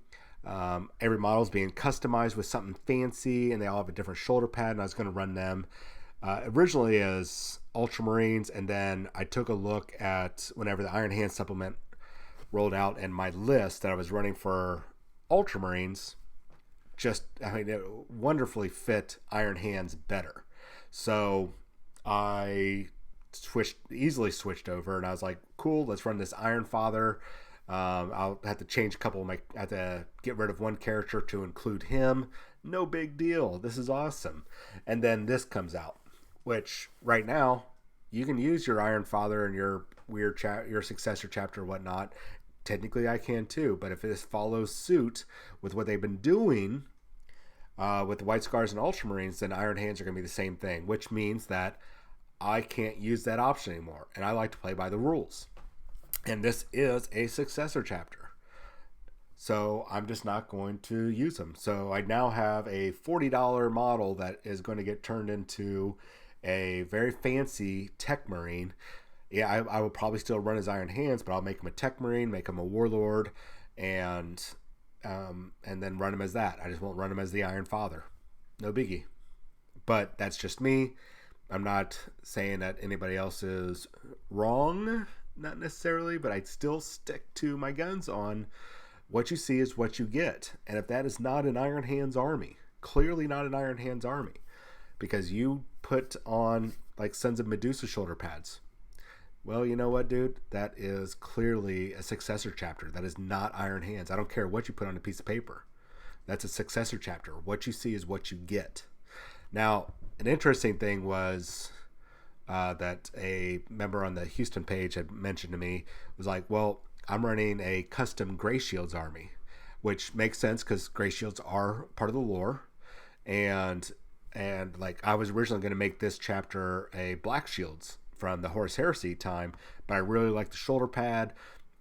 Every model is being customized with something fancy, and they all have a different shoulder pad. And I was going to run them originally as Ultramarines, and then I took a look at whenever the Iron Hand supplement rolled out, and my list that I was running for Ultramarines it wonderfully fit Iron Hands better. So I easily switched over, and I was like, cool, let's run this Iron Father. I'll have to change a couple of I have to get rid of one character to include him. No big deal. This is awesome. And then this comes out, which right now you can use your Iron Father in your your successor chapter or whatnot. Technically, I can too, but if this follows suit with what they've been doing with the White Scars and Ultramarines, then Iron Hands are going to be the same thing, which means that I can't use that option anymore, and I like to play by the rules. And this is a successor chapter, so I'm just not going to use them. So I now have a $40 model that is going to get turned into a very fancy Tech Marine. Yeah, I will probably still run his Iron Hands, but I'll make him a Tech Marine, make him a Warlord, and then run him as that. I just won't run him as the Iron Father. No biggie. But that's just me. I'm not saying that anybody else is wrong, not necessarily, but I'd still stick to my guns on what you see is what you get. And if that is not an Iron Hands army, clearly not an Iron Hands army, because you put on like Sons of Medusa shoulder pads. Well, you know what, dude? That is clearly a successor chapter. That is not Iron Hands. I don't care what you put on a piece of paper. That's a successor chapter. What you see is what you get. Now, an interesting thing was that a member on the Houston page had mentioned to me, was like, well, I'm running a custom Gray Shields army, which makes sense because Gray Shields are part of the lore. And like I was originally going to make this chapter a Black Shields from the Horus Heresy time, but I really like the shoulder pad,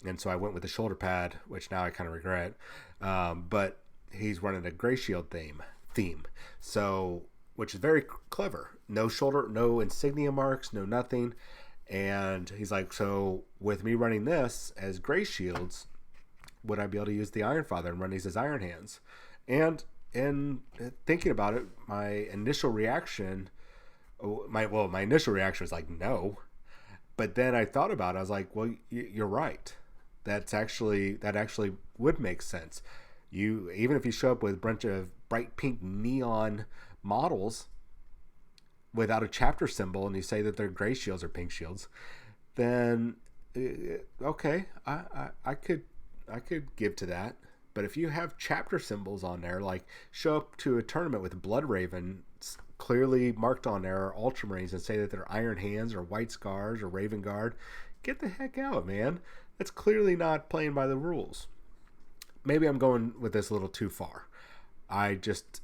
and so I went with the shoulder pad, which now I kind of regret. But he's running a Gray Shield theme, so which is very clever. No shoulder, no insignia marks, no nothing. And he's like, so with me running this as Gray Shields, would I be able to use the Iron Father and run these as Iron Hands? And in thinking about it, my initial reaction was like, no. But then I thought about it. I was like, well, you're right. That actually would make sense. Even if you show up with a bunch of bright pink neon models without a chapter symbol and you say that they're Gray Shields or Pink Shields, then okay, I could give to that. But if you have chapter symbols on there, like show up to a tournament with Blood Raven clearly marked on there, or Ultramarines, and say that they're Iron Hands or White Scars or Raven Guard, get the heck out, man. That's clearly not playing by the rules. Maybe I'm going with this a little too far. I just,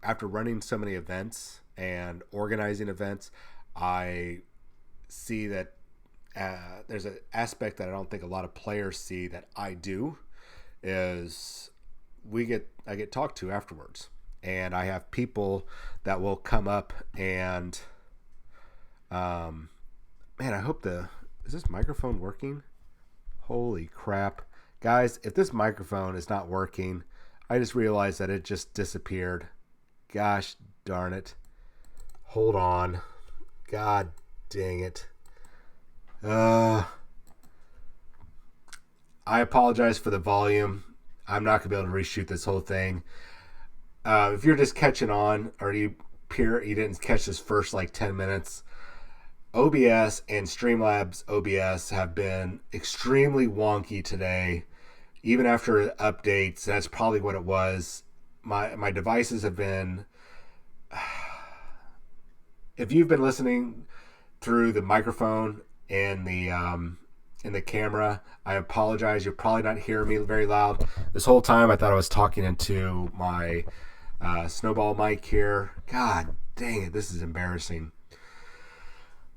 after running so many events and organizing events, I see that there's an aspect that I don't think a lot of players see that I do, is I get talked to afterwards. And I have people that will come up and, man, I hope is this microphone working? Holy crap. Guys, if this microphone is not working, I just realized that it just disappeared. Gosh darn it. Hold on. God dang it. I apologize for the volume. I'm not going to be able to reshoot this whole thing. If you're just catching on, or you didn't catch this first like 10 minutes, OBS and Streamlabs OBS have been extremely wonky today. Even after updates, that's probably what it was. My devices have been... If you've been listening through the microphone and the camera, I apologize. You're probably not hearing me very loud. This whole time I thought I was talking into my snowball mic here. God dang it, this is embarrassing.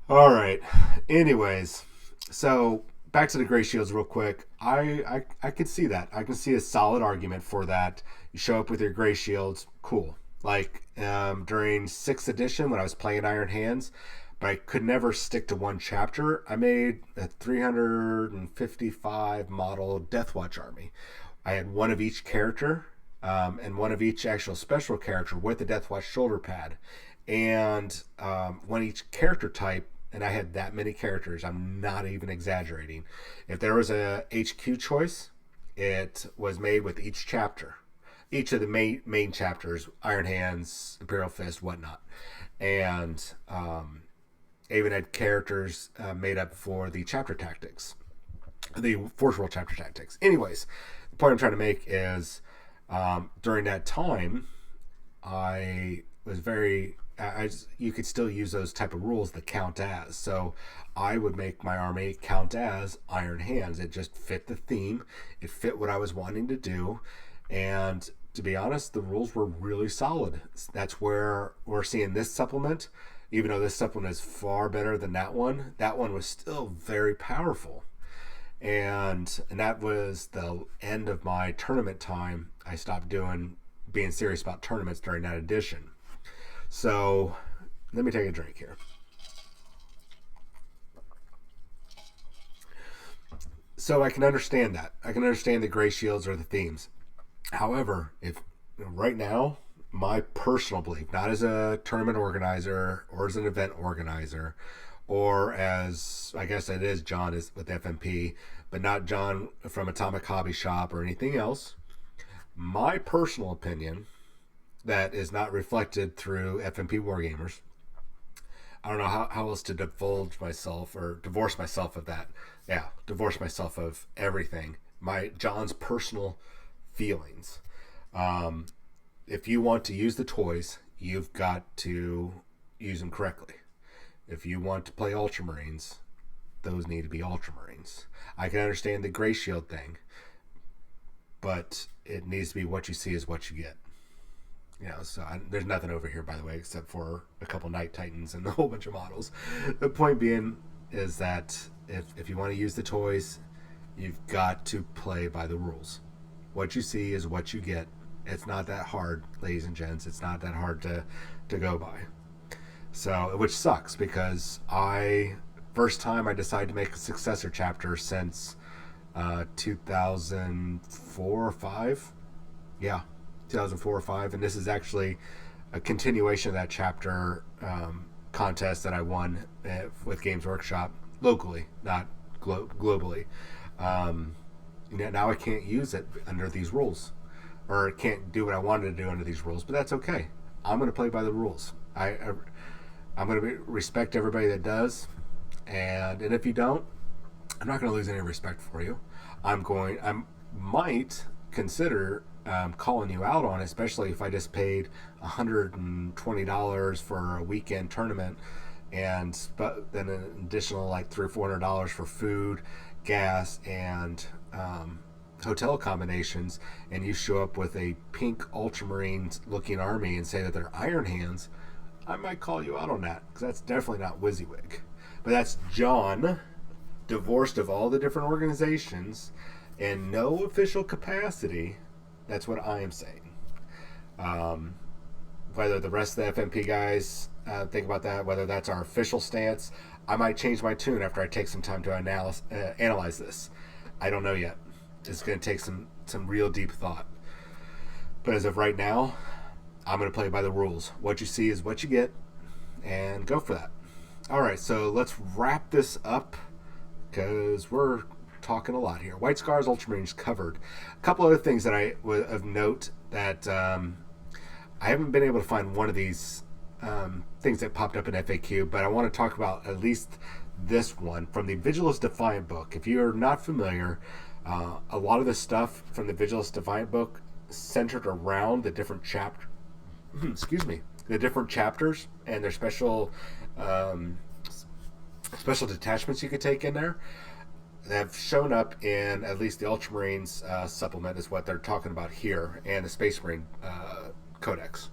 All right. Anyways, so back to the Gray Shields real quick. I can see that. I can see a solid argument for that. You show up with your Gray Shields, cool. Like during 6th edition when I was playing Iron Hands, but I could never stick to one chapter. I made a 355 model Deathwatch army. I had one of each character, and one of each actual special character with the Deathwatch shoulder pad, and one each character type. And I had that many characters. I'm not even exaggerating. If there was a HQ choice, it was made with each chapter, each of the main chapters: Iron Hands, Imperial Fist, whatnot, and even had characters made up for the chapter tactics, the Force World chapter tactics. Anyways, the point I'm trying to make is during that time, I was you could still use those type of rules that count as. So I would make my army count as Iron Hands. It just fit the theme. It fit what I was wanting to do. And to be honest, the rules were really solid. That's where we're seeing this supplement. Even though this supplement is far better than that one was still very powerful. And that was the end of my tournament time. I stopped being serious about tournaments during that edition. So let me take a drink here. So I can understand that. I can understand the gray shields or the themes. However, if right now, my personal belief, not as a tournament organizer or as an event organizer, or as I guess it is John is with FNP, but not John from Atomic Hobby Shop or anything else. My personal opinion, that is not reflected through FNP Wargamers. I don't know how else to divulge myself or divorce myself of that. Yeah, divorce myself of everything. John's personal feelings. If you want to use the toys, you've got to use them correctly. If you want to play Ultramarines, those need to be Ultramarines. I can understand the Gray Shield thing, but it needs to be what you see is what you get. So there's nothing over here, by the way, except for a couple Night Titans and a whole bunch of models. The point being is that if you want to use the toys, you've got to play by the rules. What you see is what you get. It's not that hard, ladies and gents. It's not that hard to go by. So, which sucks because first time I decided to make a successor chapter since 2004 or 5. Yeah. 2004 or 5, and this is actually a continuation of that chapter contest that I won with Games Workshop locally, not globally. Now I can't use it under these rules, or can't do what I wanted to do under these rules, but that's okay. I'm going to play by the rules. I'm going to respect everybody that does, and if you don't, I'm not going to lose any respect for you. I might consider calling you out on it, especially if I just paid $120 for a weekend tournament, but then an additional like $300 or $400 for food, gas, and hotel accommodations, and you show up with a pink Ultramarines looking army and say that they're Iron Hands, I might call you out on that, because that's definitely not WYSIWYG. But that's John, divorced of all the different organizations, in no official capacity. That's what I am saying. Whether the rest of the FNP guys think about that, whether that's our official stance, I might change my tune after I take some time to analyze this. I don't know yet. It's going to take some real deep thought. But as of right now, I'm going to play by the rules. What you see is what you get, and go for that. All right, so let's wrap this up because we're talking a lot here. White Scars Ultramarines covered. A couple other things that of note that I haven't been able to find one of these things that popped up in FAQ, but I want to talk about at least this one from the Vigilus Defiant book. If you're not familiar, a lot of the stuff from the Vigilus Defiant book centered around the different the different chapters and their special detachments you could take in there. Have shown up in at least the Ultramarines supplement is what they're talking about here, and the Space Marine Codex.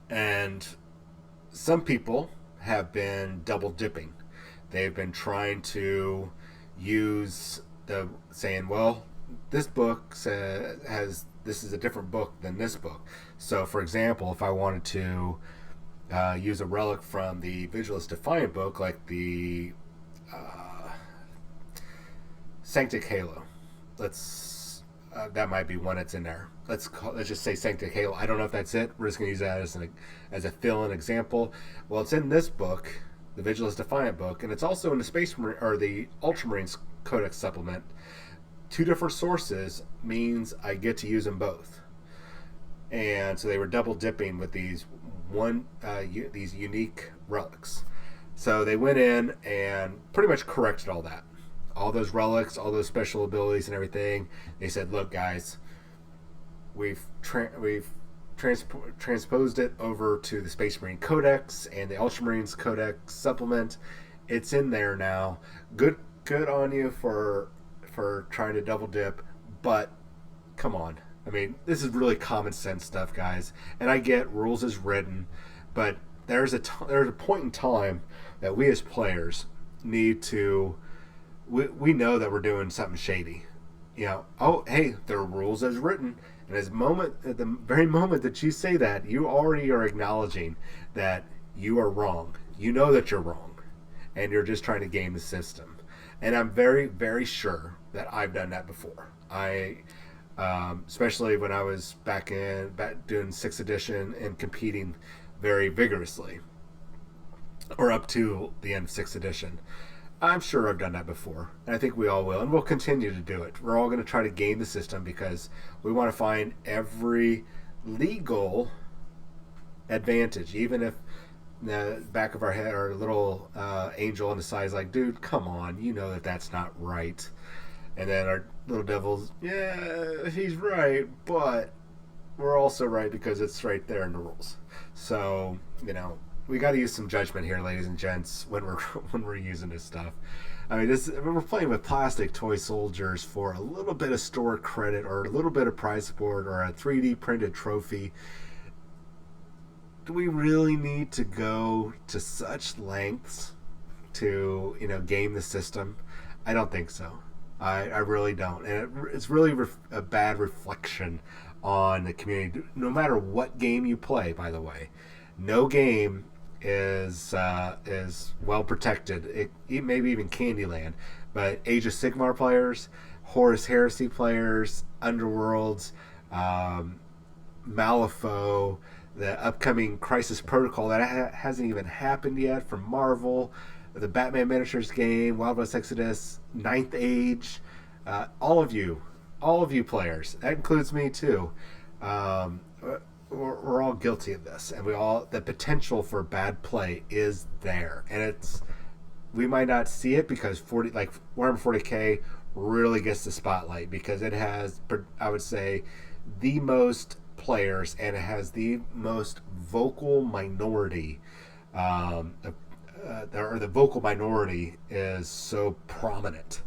And some people have been double dipping. They've been trying to use saying, well, this book has this is a different book than this book. So, for example, if I wanted to use a relic from the Vigilus Defiant book, like the Sanctic Halo, that might be one that's in there. Let's just say Sanctic Halo. I don't know if that's it. We're just going to use that as a fill-in example. Well, it's in this book, the Vigilus Defiant book, and it's also in the the Ultramarines Codex supplement. Two different sources means I get to use them both, and so they were double dipping with these these unique relics. So they went in and pretty much corrected all that, all those relics, all those special abilities and everything. They said, "Look, guys, we've transposed it over to the Space Marine Codex and the Ultramarines Codex supplement. It's in there now. Good on you for trying to double dip, but come on. I mean, this is really common sense stuff, guys. And I get rules as written, but there's a point in time that we as players need to. We know that we're doing something shady. You know, oh, hey, there are rules as written. And at the very moment that you say that, you already are acknowledging that you are wrong. You know that you're wrong, and you're just trying to game the system. And I'm very, very sure that I've done that before. Especially when I was back doing 6th edition and competing very vigorously, or up to the end of 6th edition. I'm sure I've done that before, and I think we all will, and we'll continue to do it. We're all going to try to game the system because we want to find every legal advantage, even if in the back of our head our little angel on the side is like, dude, come on, you know that that's not right. And then our little devil's, yeah, he's right, but we're also right because it's right there in the rules. So, you know, we got to use some judgment here, ladies and gents, when we're using this stuff. I mean, we're playing with plastic toy soldiers for a little bit of store credit or a little bit of prize support or a 3D printed trophy. Do we really need to go to such lengths to, game the system? I don't think so. I really don't. And it's really a bad reflection on the community. No matter what game you play, by the way, no game is well protected. Maybe even Candyland, but Age of Sigmar players, Horus Heresy players, Underworlds, Malifaux, the upcoming Crisis Protocol that hasn't even happened yet from Marvel, the Batman Miniatures game, Wild West Exodus, Ninth Age, all of you players, that includes me too. We're all guilty of this, and the potential for bad play is there, and we might not see it because Warhammer 40K really gets the spotlight because it has, I would say, the most players, and it has the most vocal minority. The vocal minority is so prominent,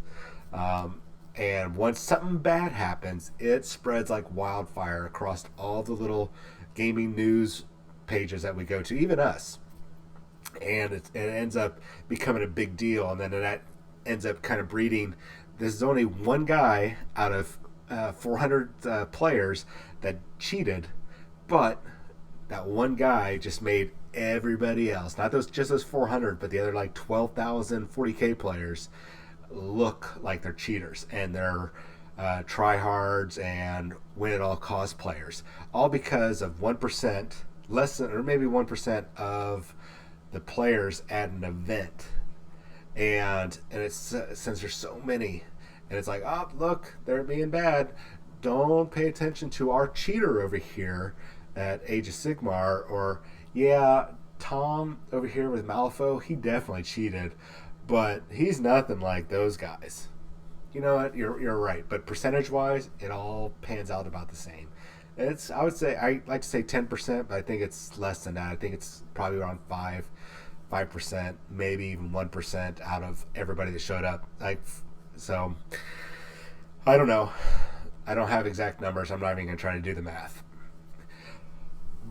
and once something bad happens, it spreads like wildfire across all the little gaming news pages that we go to, even us, and it ends up becoming a big deal, and then that ends up kind of breeding. This is only one guy out of 400 players that cheated, but that one guy just made everybody else, not just those 400, but the other like 12,000 40K players look like they're cheaters, and they're tryhards and win at all cost players, all because of 1%, less than, or maybe 1% of the players at an event. And it's, since there's so many, and it's like, oh, look, they're being bad. Don't pay attention to our cheater over here at Age of Sigmar, or yeah, Tom over here with Malifaux, he definitely cheated, but he's nothing like those guys. You know what? You're right, but percentage-wise, it all pans out about the same. I would say, I like to say 10%, but I think it's less than that. I think it's probably around 5%, maybe even 1% out of everybody that showed up. So I don't know. I don't have exact numbers. I'm not even going to try to do the math.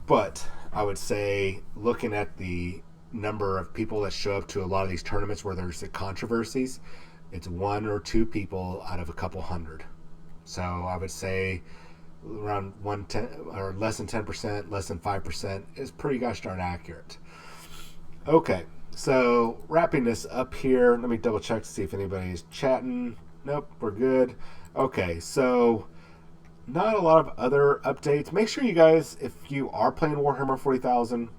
But I would say, looking at the number of people that show up to a lot of these tournaments where there's the controversies, it's one or two people out of a couple hundred. So I would say around 110 or less than 10%, less than 5% is pretty gosh darn accurate. Okay, so wrapping this up here, let me double check to see if anybody's chatting. Nope, we're good. Okay, so not a lot of other updates. Make sure you guys, if you are playing Warhammer 40,000,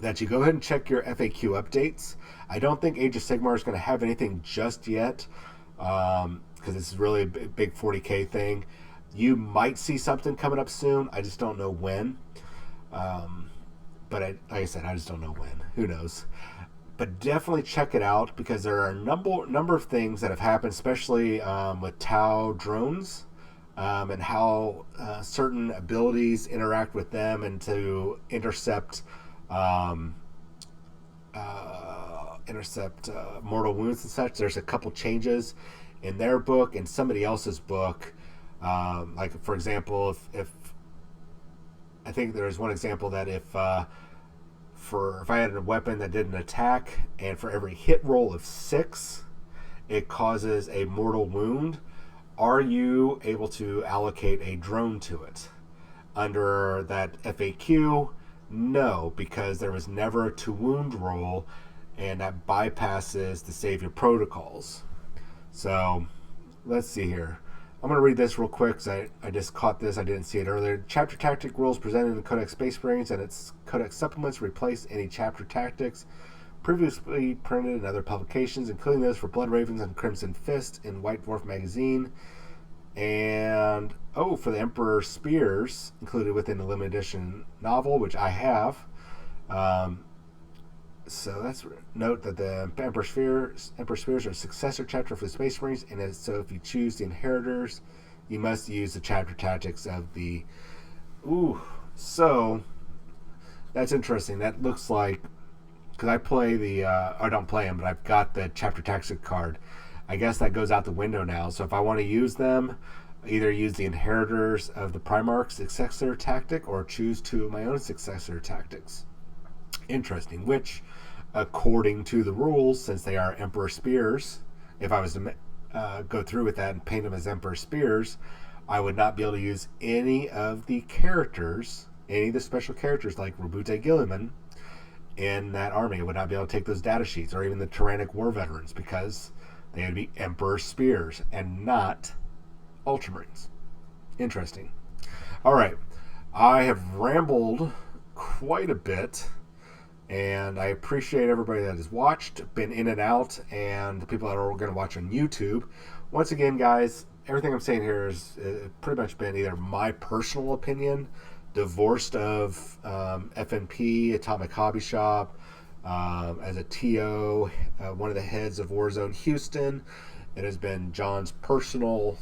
that you go ahead and check your FAQ updates. I don't think Age of Sigmar is going to have anything just yet, because this is really a big 40K thing. You might see something coming up soon. I just don't know when. But like I said, I just don't know when. Who knows? But definitely check it out, because there are a number of things that have happened, especially with Tau drones, and how certain abilities interact with them and to intercept mortal wounds and such. There's a couple changes in their book and somebody else's book. Like, for example, if I think there's one example that if I had a weapon that did an attack, and for every hit roll of 6, it causes a mortal wound, are you able to allocate a drone to it? Under that FAQ, no, because there was never a to wound roll, and that bypasses the savior protocols. So let's see here. I'm going to read this real quick because I just caught this. I didn't see it earlier. Chapter tactic rules presented in the Codex Space Marines and its Codex supplements replace any chapter tactics previously printed in other publications, including those for Blood Ravens and Crimson Fist in White Dwarf magazine. And, for the Emperor Spears, included within the limited edition novel, which I have. So that's note that the Emperor Spears are a successor chapter for the Space Marines, and so if you choose the Inheritors, you must use the chapter tactics of the. So that's interesting. That looks like, because I play the, I don't play them, but I've got the chapter tactics card. I guess that goes out the window now. So if I want to use them, either use the Inheritors of the Primarch's successor tactic or choose two of my own successor tactics. Interesting, which, according to the rules, since they are Emperor Spears, if I was to go through with that and paint them as Emperor Spears, I would not be able to use any of the characters, any of the special characters like Rabute Gilliman in that army. I would not be able to take those data sheets, or even the Tyrannic War Veterans, because they would be Emperor Spears and not Ultramarines. Interesting. All right. I have rambled quite a bit, and I appreciate everybody that has watched, been in and out, and the people that are going to watch on YouTube. Once again, guys, everything I'm saying here is pretty much been either my personal opinion, divorced of FNP, Atomic Hobby Shop, as a TO, one of the heads of Warzone Houston. It has been John's personal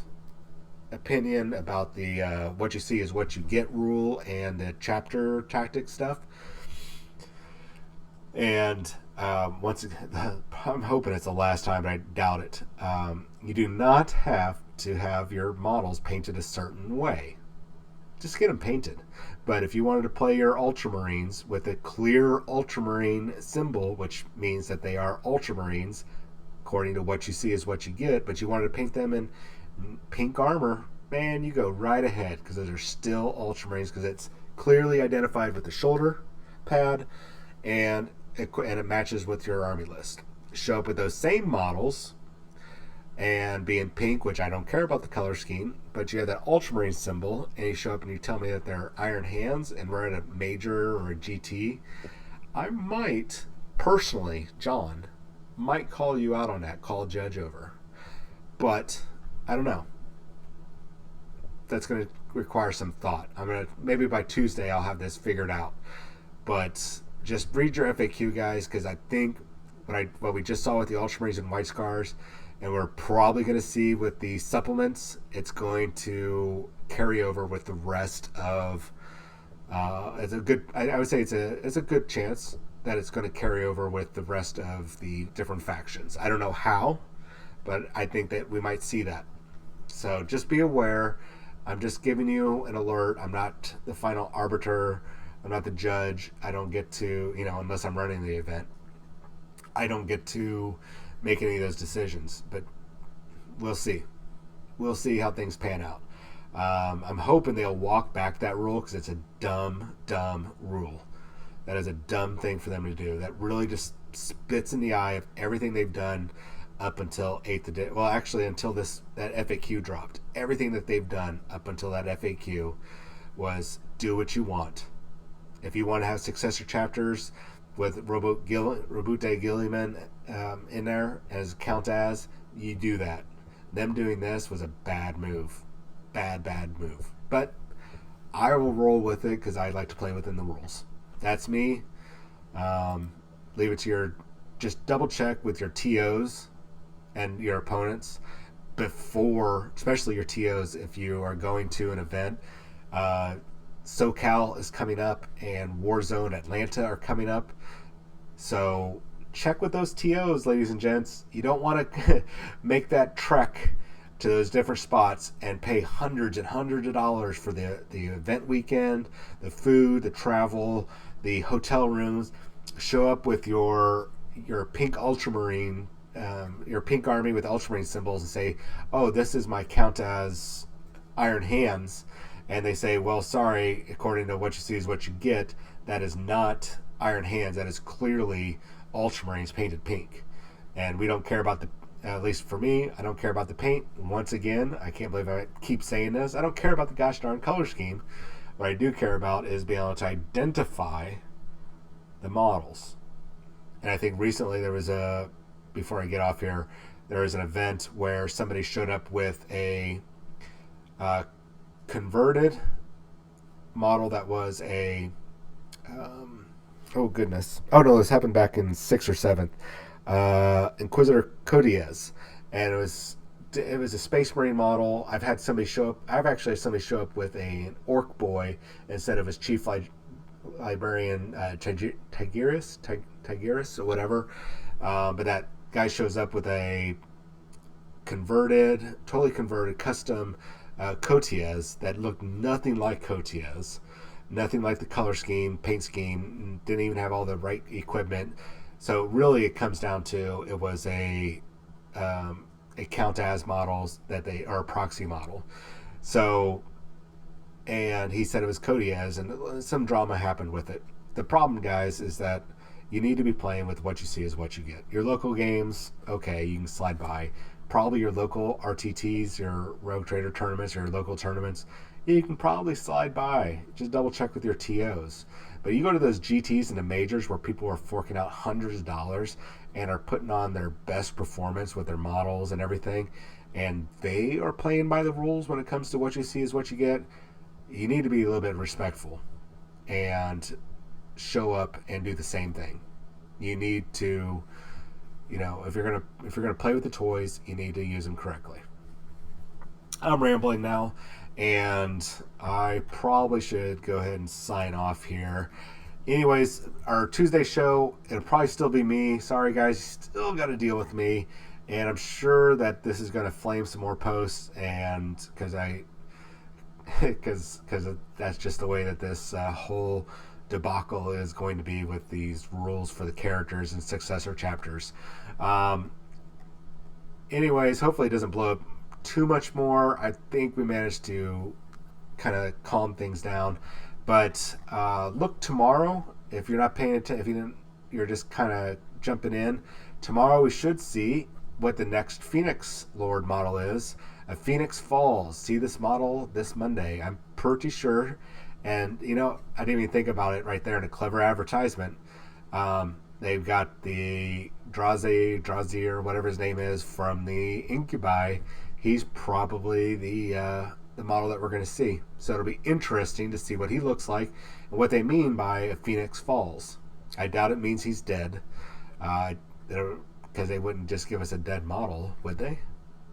opinion about the what you see is what you get rule and the chapter tactic stuff. And once again, I'm hoping it's the last time, but I doubt it. You do not have to have your models painted a certain way. Just get them painted. But if you wanted to play your Ultramarines with a clear Ultramarine symbol, which means that they are Ultramarines, according to what you see is what you get, but you wanted to paint them in pink armor, man, you go right ahead, because those are still Ultramarines, because it's clearly identified with the shoulder pad, and it matches with your army list. Show up with those same models and be in pink, which I don't care about the color scheme, but you have that Ultramarine symbol, and you show up and you tell me that they're Iron Hands and we're in a Major or a GT, I might, personally, John, might call you out on that, call a judge over. But I don't know. That's going to require some thought. Maybe by Tuesday I'll have this figured out. But just read your FAQ, guys, because I think what we just saw with the Ultramarines and White Scars, and we're probably going to see with the supplements, it's going to carry over with the rest of. I would say it's a good chance that it's going to carry over with the rest of the different factions. I don't know how, but I think that we might see that. So just be aware. I'm just giving you an alert. I'm not the final arbiter. I'm not the judge. I don't get to, unless I'm running the event, I don't get to make any of those decisions. But we'll see. We'll see how things pan out. I'm hoping they'll walk back that rule because it's a dumb rule. That is a dumb thing for them to do. That really just spits in the eye of everything they've done up until 8th edition. Well, actually, until that FAQ dropped. Everything that they've done up until that FAQ was do what you want. If you want to have successor chapters with Robute Gilliman in there as count as, you do that. Them doing this was a bad move. Bad move. But I will roll with it because I like to play within the rules. That's me. Leave it to your... Just double check with your TOs and your opponents before, especially your TOs, if you are going to an event. SoCal is coming up and Warzone Atlanta are coming up. So check with those TOs, ladies and gents. You don't want to make that trek to those different spots and pay hundreds and hundreds of dollars for the event weekend, the food, the travel, the hotel rooms. Show up with your pink Ultramarine, your pink army with Ultramarine symbols and say, oh, this is my count as Iron Hands. And they say, well, sorry, according to what you see is what you get. That is not Iron Hands. That is clearly Ultramarines painted pink. And we don't care about the, at least for me, I don't care about the paint. Once again, I can't believe I keep saying this. I don't care about the gosh darn color scheme. What I do care about is being able to identify the models. And I think recently there was before I get off here, there was an event where somebody showed up with a converted model that was a oh goodness, oh no, this happened back in 6th or 7th, Inquisitor Codiez, and it was a Space Marine model. I've actually had somebody show up with an Orc boy instead of his Chief Librarian Tigeris or whatever, but that guy shows up with a totally converted custom Cotiez that looked nothing like Cotiez, nothing like the color scheme, paint scheme, didn't even have all the right equipment. So really it comes down to it was a count as models that they are a proxy model. So, and he said it was Cotiez, and some drama happened with it. The problem, guys, is that you need to be playing with what you see is what you get. Your local games, okay, you can slide by. Probably your local RTTs, your Rogue Trader tournaments, your local tournaments, you can probably slide by. Just double check with your TOs. But you go to those GTs and the majors where people are forking out hundreds of dollars and are putting on their best performance with their models and everything, and they are playing by the rules when it comes to what you see is what you get. You need to be a little bit respectful and show up and do the same thing. You need to, if you're gonna play with the toys, you need to use them correctly. I'm rambling now, and I probably should go ahead and sign off here. Anyways, our Tuesday show, it'll probably still be me. Sorry guys, you still got to deal with me, and I'm sure that this is going to flame some more posts, and because that's just the way that this whole debacle is going to be with these rules for the characters and successor chapters. Anyways, hopefully it doesn't blow up too much more. I think we managed to kind of calm things down. But look tomorrow, if you're not paying attention, you're just kind of jumping in. Tomorrow we should see what the next Phoenix Lord model is. A Phoenix Falls. See this model this Monday. I'm pretty sure. And, I didn't even think about it right there in a clever advertisement. They've got the Drazier, whatever his name is, from the Incubi. He's probably the model that we're going to see. So it'll be interesting to see what he looks like and what they mean by a Phoenix Falls. I doubt it means he's dead, because they wouldn't just give us a dead model, would they?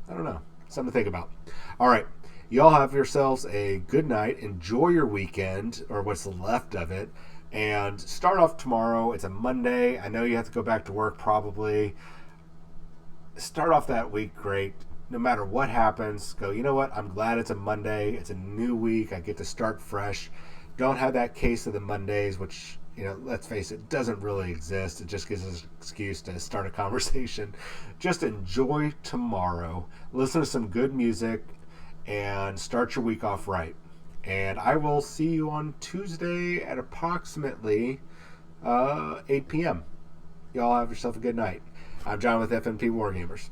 I don't know. Something to think about. All right. You all have yourselves a good night. Enjoy your weekend, or what's left of it, and start off tomorrow. It's a Monday. I know you have to go back to work probably. Start off that week great. No matter what happens, go, you know what? I'm glad it's a Monday. It's a new week. I get to start fresh. Don't have that case of the Mondays, which, let's face it, doesn't really exist. It just gives us an excuse to start a conversation. Just enjoy tomorrow. Listen to some good music and start your week off right. And I will see you on Tuesday at approximately 8 p.m. Y'all have yourself a good night. I'm John with FNP Wargamers.